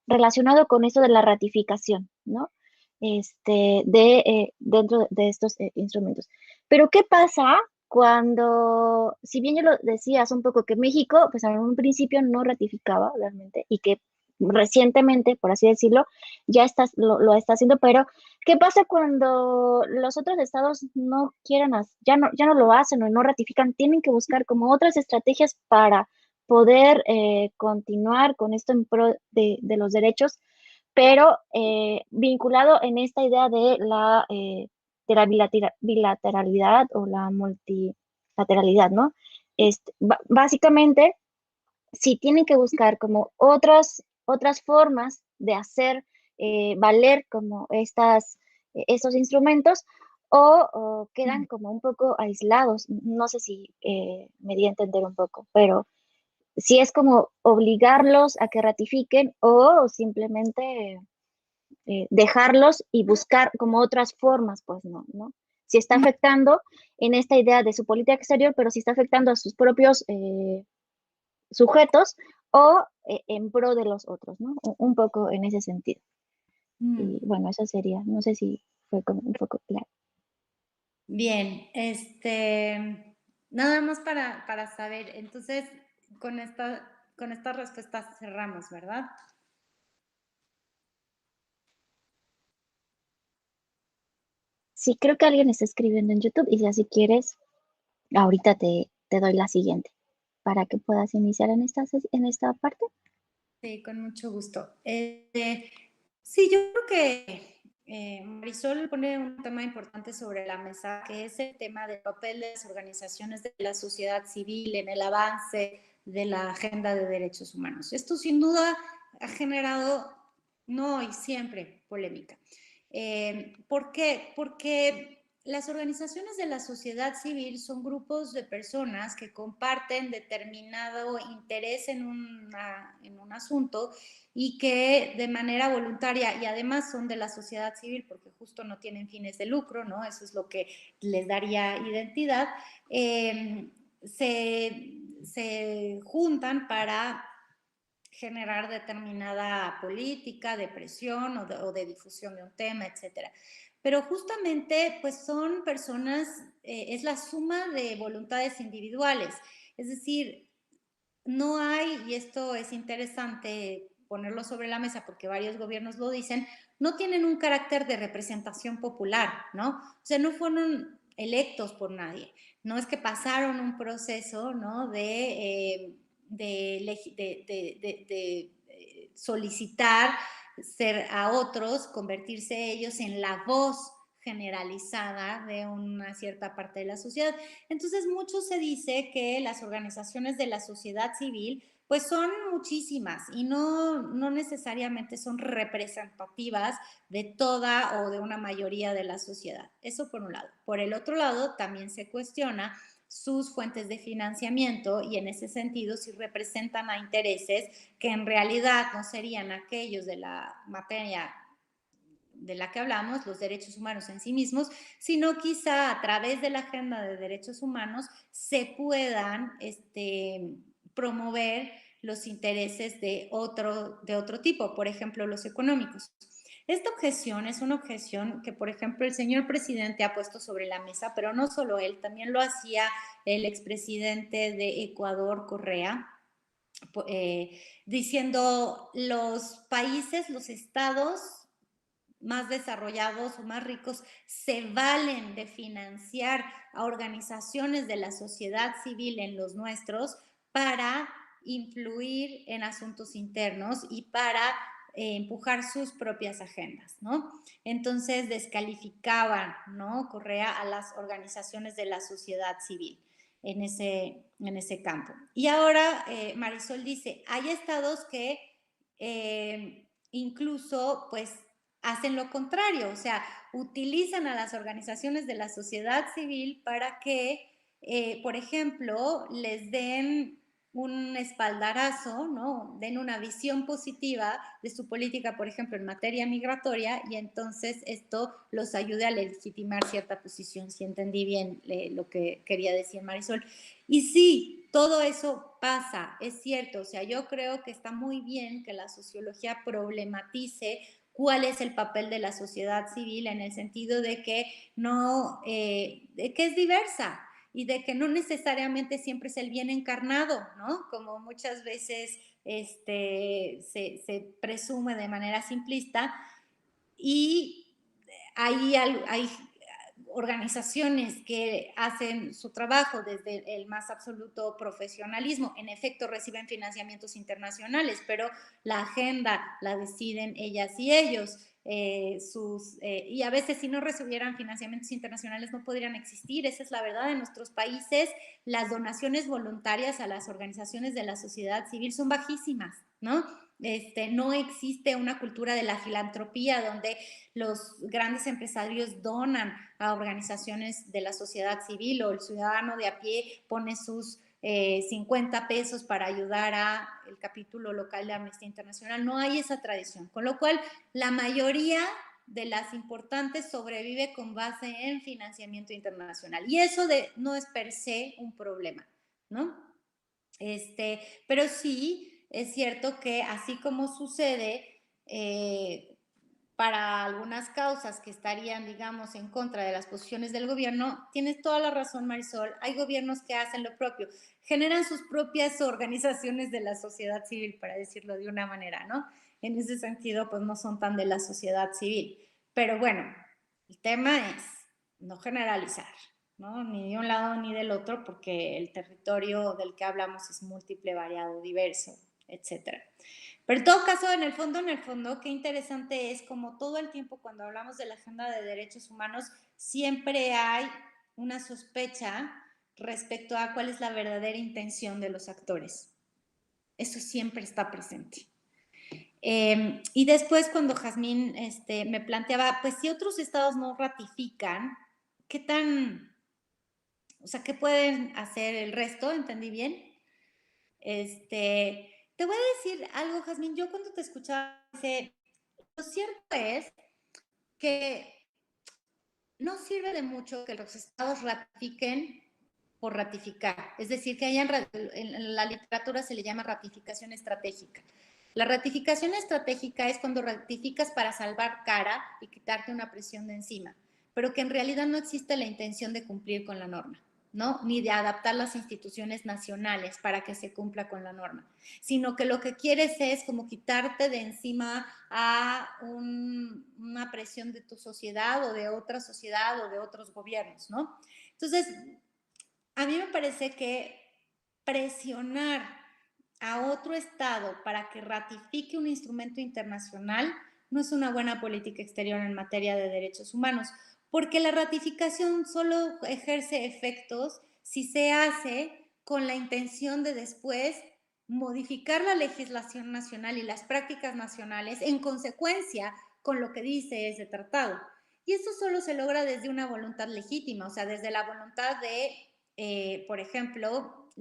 relacionado con esto de la ratificación, ¿no? Dentro de estos instrumentos. Pero ¿qué pasa cuando, si bien ya lo decías un poco que México, pues en un principio no ratificaba realmente y que recientemente, por así decirlo, lo está haciendo, pero ¿qué pasa cuando los otros estados no quieren, ya no lo hacen o no ratifican? Tienen que buscar como otras estrategias para poder continuar con esto en pro de los derechos, pero vinculado en esta idea de la bilateralidad o la multilateralidad, ¿no? Básicamente, si tienen que buscar como otras formas de hacer valer como estos instrumentos o quedan como un poco aislados. No sé si me di a entender un poco, pero si es como obligarlos a que ratifiquen o simplemente dejarlos y buscar como otras formas, pues no, ¿no? Si está afectando en esta idea de su política exterior, pero si está afectando a sus propios sujetos o en pro de los otros, ¿no? Un poco en ese sentido. Y bueno, eso sería, no sé si fue como un poco claro. Bien, nada más para saber, entonces, con esta respuesta cerramos, ¿verdad? Sí, creo que alguien está escribiendo en YouTube y ya si quieres, ahorita te doy la siguiente para que puedas iniciar en esta parte. Sí, con mucho gusto. Sí, yo creo que Marisol pone un tema importante sobre la mesa, que es el tema del papel de las organizaciones de la sociedad civil en el avance de la agenda de derechos humanos. Esto sin duda ha generado, no y siempre, polémica. ¿Por qué? Porque las organizaciones de la sociedad civil son grupos de personas que comparten determinado interés en un asunto y que de manera voluntaria, y además son de la sociedad civil porque justo no tienen fines de lucro, ¿no? Eso es lo que les daría identidad, se juntan para generar determinada política de presión o de difusión de un tema, etcétera. Pero justamente, pues son personas, es la suma de voluntades individuales. Es decir, no hay, y esto es interesante ponerlo sobre la mesa porque varios gobiernos lo dicen, no tienen un carácter de representación popular, ¿no? O sea, no fueron electos por nadie. No es que pasaron un proceso, ¿no? De solicitar ser a otros, convertirse ellos en la voz generalizada de una cierta parte de la sociedad. Entonces, mucho se dice que las organizaciones de la sociedad civil pues son muchísimas y no necesariamente son representativas de toda o de una mayoría de la sociedad. Eso por un lado. Por el otro lado, también se cuestiona sus fuentes de financiamiento y en ese sentido si representan a intereses que en realidad no serían aquellos de la materia de la que hablamos, los derechos humanos en sí mismos, sino quizá a través de la agenda de derechos humanos se puedan promover los intereses de otro tipo, por ejemplo, los económicos. Esta objeción es una objeción que, por ejemplo, el señor presidente ha puesto sobre la mesa, pero no solo él, también lo hacía el expresidente de Ecuador, Correa, diciendo los países, los estados más desarrollados o más ricos se valen de financiar a organizaciones de la sociedad civil en los nuestros para influir en asuntos internos y para empujar sus propias agendas, ¿no? Entonces descalificaban, ¿no? Correa a las organizaciones de la sociedad civil en ese campo. Y ahora Marisol dice, hay estados que incluso pues hacen lo contrario, o sea, utilizan a las organizaciones de la sociedad civil para que, por ejemplo, les den un espaldarazo, ¿no? Den una visión positiva de su política, por ejemplo, en materia migratoria, y entonces esto los ayude a legitimar cierta posición, si entendí bien lo que quería decir Marisol. Y sí, todo eso pasa, es cierto, o sea, yo creo que está muy bien que la sociología problematice cuál es el papel de la sociedad civil en el sentido de que no, de que es diversa y de que no necesariamente siempre es el bien encarnado, ¿no? Como muchas veces se presume de manera simplista y hay organizaciones que hacen su trabajo desde el más absoluto profesionalismo. En efecto, reciben financiamientos internacionales, pero la agenda la deciden ellas y ellos. Y a veces si no recibieran financiamientos internacionales no podrían existir, esa es la verdad. En nuestros países las donaciones voluntarias a las organizaciones de la sociedad civil son bajísimas, ¿no? No existe una cultura de la filantropía donde los grandes empresarios donan a organizaciones de la sociedad civil o el ciudadano de a pie pone sus 50 pesos para ayudar a el capítulo local de Amnistía Internacional. No hay esa tradición, con lo cual la mayoría de las importantes sobrevive con base en financiamiento internacional y eso no es per se un problema, ¿no? Pero sí es cierto que así como sucede para algunas causas que estarían, digamos, en contra de las posiciones del gobierno, tienes toda la razón, Marisol, hay gobiernos que hacen lo propio, generan sus propias organizaciones de la sociedad civil, para decirlo de una manera, ¿no? En ese sentido, pues no son tan de la sociedad civil. Pero bueno, el tema es no generalizar, ¿no? Ni de un lado ni del otro, porque el territorio del que hablamos es múltiple, variado, diverso, etcétera. Pero en todo caso, en el fondo, qué interesante es como todo el tiempo cuando hablamos de la agenda de derechos humanos, siempre hay una sospecha respecto a cuál es la verdadera intención de los actores. Eso siempre está presente. Y después cuando Jazmín me planteaba, pues si otros estados no ratifican, ¿qué tan, o sea, qué pueden hacer el resto? ¿Entendí bien? Te voy a decir algo, Jazmín, yo cuando te escuchaba, lo cierto es que no sirve de mucho que los estados ratifiquen por ratificar, es decir, que hayan, en la literatura se le llama ratificación estratégica. La ratificación estratégica es cuando ratificas para salvar cara y quitarte una presión de encima, pero que en realidad no existe la intención de cumplir con la norma, ¿no? Ni de adaptar las instituciones nacionales para que se cumpla con la norma, sino que lo que quieres es como quitarte de encima a una presión de tu sociedad o de otra sociedad o de otros gobiernos, ¿no? Entonces, a mí me parece que presionar a otro Estado para que ratifique un instrumento internacional no es una buena política exterior en materia de derechos humanos, porque la ratificación solo ejerce efectos si se hace con la intención de después modificar la legislación nacional y las prácticas nacionales en consecuencia con lo que dice ese tratado. Y eso solo se logra desde una voluntad legítima, o sea, desde la voluntad de, por ejemplo,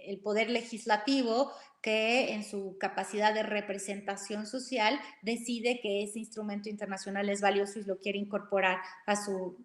el poder legislativo que en su capacidad de representación social decide que ese instrumento internacional es valioso y lo quiere incorporar a su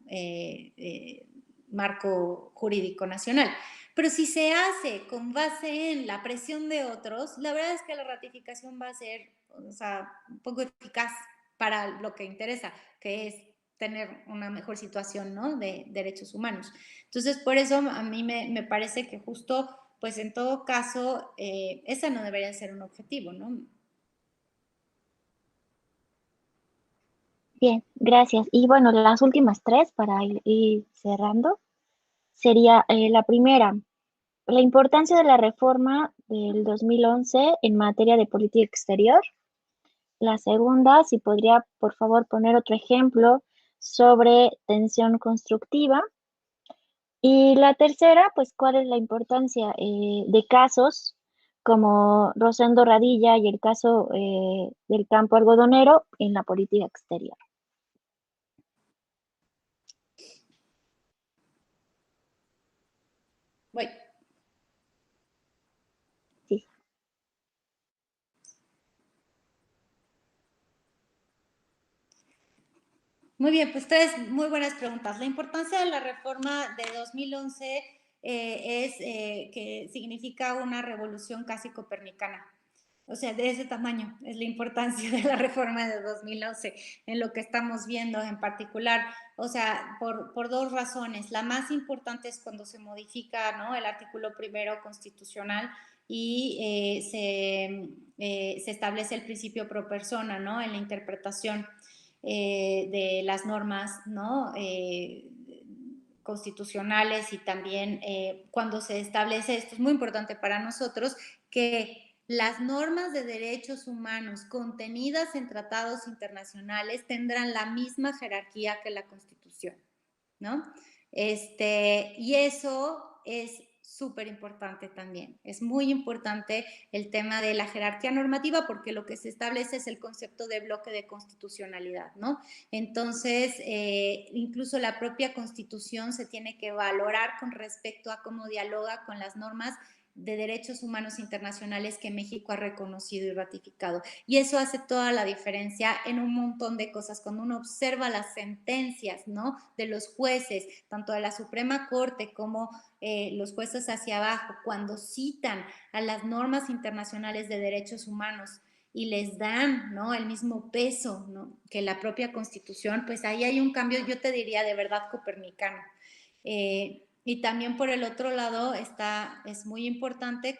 marco jurídico nacional. Pero si se hace con base en la presión de otros, la verdad es que la ratificación va a ser, o sea, un poco eficaz para lo que interesa, que es tener una mejor situación, ¿no?, de derechos humanos. Entonces, por eso a mí me parece que justo, pues en todo caso, ese no debería ser un objetivo, ¿no? Bien, gracias. Y bueno, las últimas tres para ir cerrando sería la primera, la importancia de la reforma del 2011 en materia de política exterior. La segunda, si podría, por favor, poner otro ejemplo sobre tensión constructiva. Y la tercera, pues, ¿cuál es la importancia de casos como Rosendo Radilla y el caso del campo algodonero en la política exterior? Voy. Sí. Muy bien, pues tres muy buenas preguntas. La importancia de la reforma de 2011 es que significa una revolución casi copernicana. O sea, de ese tamaño es la importancia de la reforma de 2011 en lo que estamos viendo en particular. O sea, por dos razones. La más importante es cuando se modifica, ¿no?, el artículo primero constitucional y se establece el principio pro persona, ¿no?, en la interpretación de las normas, ¿no?, constitucionales, y también cuando se establece, esto es muy importante para nosotros, que las normas de derechos humanos contenidas en tratados internacionales tendrán la misma jerarquía que la Constitución, ¿no? Y eso es súper importante también. Es muy importante el tema de la jerarquía normativa, porque lo que se establece es el concepto de bloque de constitucionalidad, ¿no? Entonces, incluso la propia Constitución se tiene que valorar con respecto a cómo dialoga con las normas de derechos humanos internacionales que México ha reconocido y ratificado. Y eso hace toda la diferencia en un montón de cosas. Cuando uno observa las sentencias, ¿no?, de los jueces, tanto de la Suprema Corte como los jueces hacia abajo, cuando citan a las normas internacionales de derechos humanos y les dan, ¿no?, el mismo peso, ¿no?, que la propia Constitución, pues ahí hay un cambio, yo te diría, de verdad copernicano. Y también por el otro lado es muy importante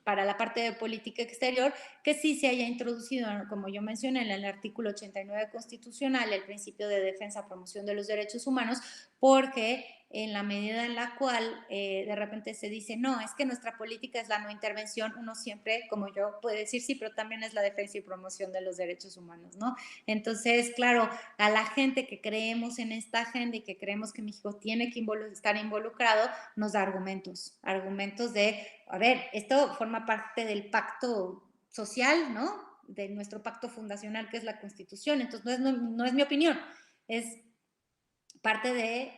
para la parte de política exterior, que sí se haya introducido, como yo mencioné, en el artículo 89 constitucional, el principio de defensa, promoción de los derechos humanos, porque en la medida en la cual de repente se dice, no, es que nuestra política es la no intervención, uno siempre, como yo, puede decir sí, pero también es la defensa y promoción de los derechos humanos, ¿no? Entonces, claro, a la gente que creemos en esta agenda y que creemos que México tiene que estar involucrado, nos da argumentos de, a ver, esto forma parte del pacto social, ¿no?, de nuestro pacto fundacional, que es la Constitución. Entonces, no es mi opinión, es parte de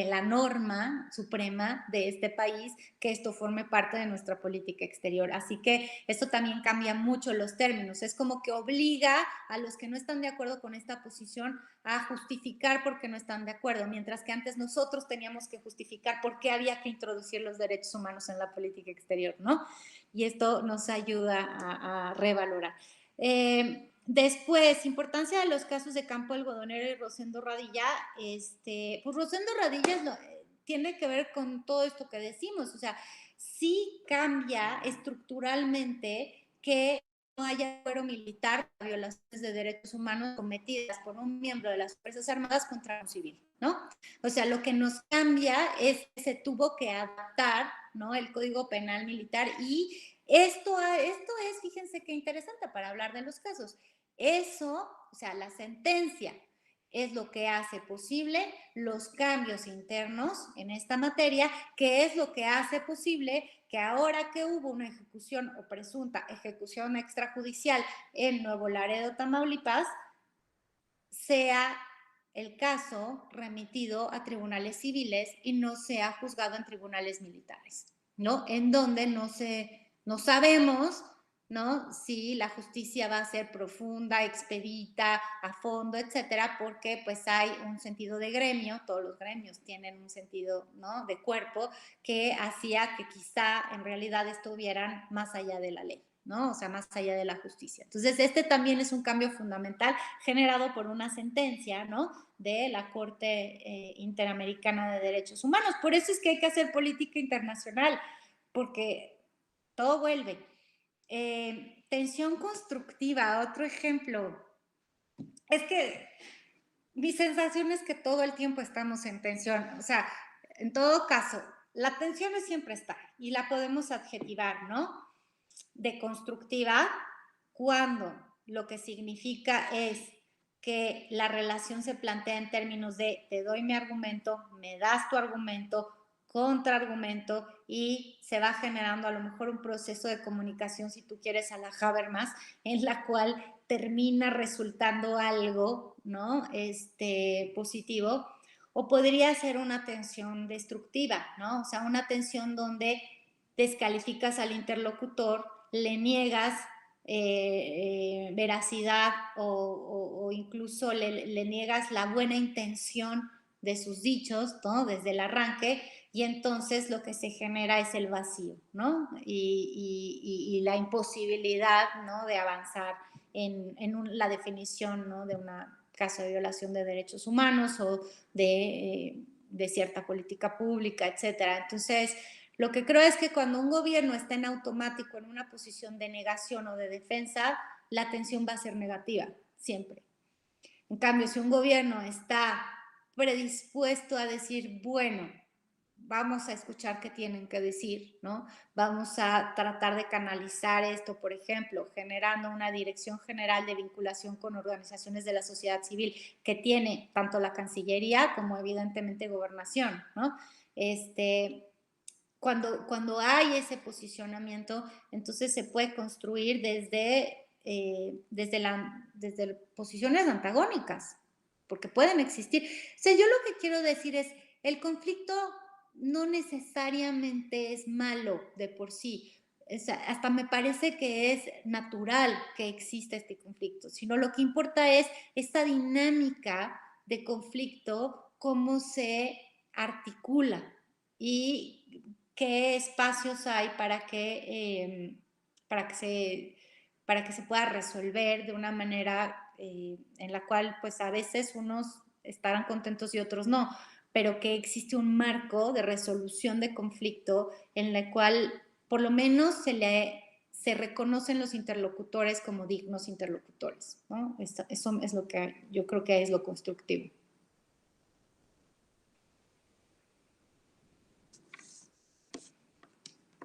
la norma suprema de este país, que esto forme parte de nuestra política exterior. Así que esto también cambia mucho los términos. Es como que obliga a los que no están de acuerdo con esta posición a justificar por qué no están de acuerdo, mientras que antes nosotros teníamos que justificar por qué había que introducir los derechos humanos en la política exterior, ¿no? Y esto nos ayuda a revalorar. Después, importancia de los casos de Campo Algodonero y Rosendo Radilla. Pues Rosendo Radilla tiene que ver con todo esto que decimos, o sea, sí cambia estructuralmente que no haya fuero militar, violaciones de derechos humanos cometidas por un miembro de las Fuerzas Armadas contra un civil, ¿no? O sea, lo que nos cambia es que se tuvo que adaptar, ¿no?, el Código Penal Militar, y esto es, fíjense qué interesante para hablar de los casos. Eso, o sea, la sentencia es lo que hace posible los cambios internos en esta materia, que es lo que hace posible que ahora que hubo una ejecución o presunta ejecución extrajudicial en Nuevo Laredo, Tamaulipas, sea el caso remitido a tribunales civiles y no sea juzgado en tribunales militares, ¿no? En donde no sabemos, ¿no?, si la justicia va a ser profunda, expedita, a fondo, etcétera, porque pues hay un sentido de gremio, todos los gremios tienen un sentido, ¿no?, de cuerpo, que hacía que quizá en realidad estuvieran más allá de la ley, ¿no? O sea, más allá de la justicia. Entonces, este también es un cambio fundamental generado por una sentencia, ¿no?, de la Corte Interamericana de Derechos Humanos. Por eso es que hay que hacer política internacional, porque todo vuelve. Tensión constructiva, otro ejemplo. Es que mi sensación es que todo el tiempo estamos en tensión. O sea, en todo caso, la tensión siempre está y la podemos adjetivar, ¿no?, de constructiva cuando lo que significa es que la relación se plantea en términos de te doy mi argumento, me das tu argumento, contraargumento, y se va generando a lo mejor un proceso de comunicación, si tú quieres, a la Habermas, en la cual termina resultando algo, ¿no?, positivo, o podría ser una tensión destructiva, ¿no? O sea, una tensión donde descalificas al interlocutor, le niegas veracidad o incluso le niegas la buena intención de sus dichos, ¿no?, desde el arranque, y entonces lo que se genera es el vacío, ¿no?, y la imposibilidad, ¿no?, de avanzar en la definición, ¿no?, de un caso de violación de derechos humanos o de cierta política pública, etcétera. Entonces, lo que creo es que cuando un gobierno está en automático en una posición de negación o de defensa, la atención va a ser negativa, siempre. En cambio, si un gobierno está predispuesto a decir, bueno, vamos a escuchar qué tienen que decir, ¿no?, vamos a tratar de canalizar esto, por ejemplo, generando una dirección general de vinculación con organizaciones de la sociedad civil que tiene tanto la Cancillería como evidentemente Gobernación, ¿no? Cuando hay ese posicionamiento, entonces se puede construir desde posiciones antagónicas, porque pueden existir. O sea, yo lo que quiero decir es, el conflicto no necesariamente es malo de por sí. O sea, hasta me parece que es natural que exista este conflicto, sino lo que importa es esta dinámica de conflicto, cómo se articula y qué espacios hay para que se pueda resolver de una manera en la cual pues a veces unos estarán contentos y otros no, pero que existe un marco de resolución de conflicto en la cual por lo menos se reconocen los interlocutores como dignos interlocutores, ¿no? Eso es lo que yo creo que es lo constructivo.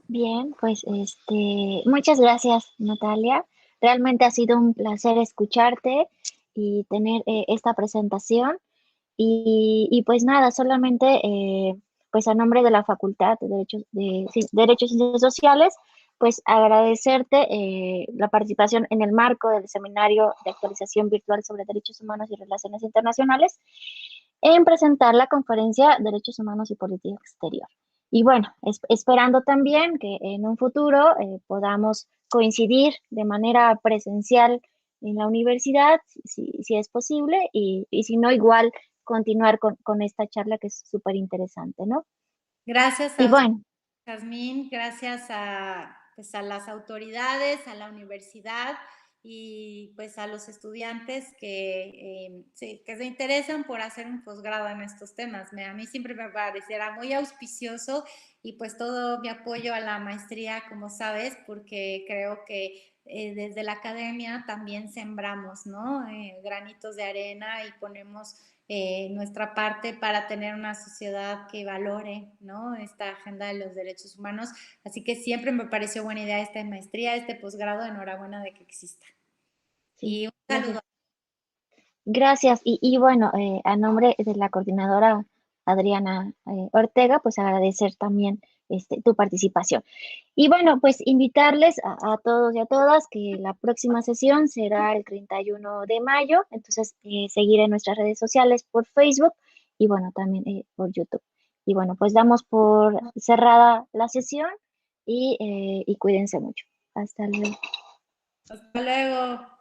Bien, pues muchas gracias, Natalia. Realmente ha sido un placer escucharte y tener esta presentación. Y pues nada, solamente pues a nombre de la Facultad de Derechos y Ciencias Sociales, pues agradecerte la participación en el marco del Seminario de Actualización Virtual sobre Derechos Humanos y Relaciones Internacionales en presentar la conferencia Derechos Humanos y Política Exterior. Y bueno, esperando también que en un futuro podamos coincidir de manera presencial en la universidad, si es posible, y si no, igual continuar con esta charla que es súper interesante, ¿no? Gracias Y a usted, bueno, Jazmín, gracias pues a las autoridades, a la universidad y pues a los estudiantes que se interesan por hacer un posgrado en estos temas. A mí siempre me parecerá muy auspicioso y pues todo mi apoyo a la maestría, como sabes, porque creo que desde la academia también sembramos, ¿no? Granitos de arena y ponemos nuestra parte para tener una sociedad que valore, ¿no? Esta agenda de los derechos humanos. Así que siempre me pareció buena idea esta maestría, este posgrado. Enhorabuena de que exista. sí, Y un gracias. saludo. Gracias. Y bueno, a nombre de la coordinadora Adriana Ortega, pues agradecer también tu participación. Y bueno, pues invitarles a todos y a todas que la próxima sesión será el 31 de mayo, entonces seguir en nuestras redes sociales por Facebook y bueno, también por YouTube. Y bueno, pues damos por cerrada la sesión y cuídense mucho. Hasta luego. Hasta luego.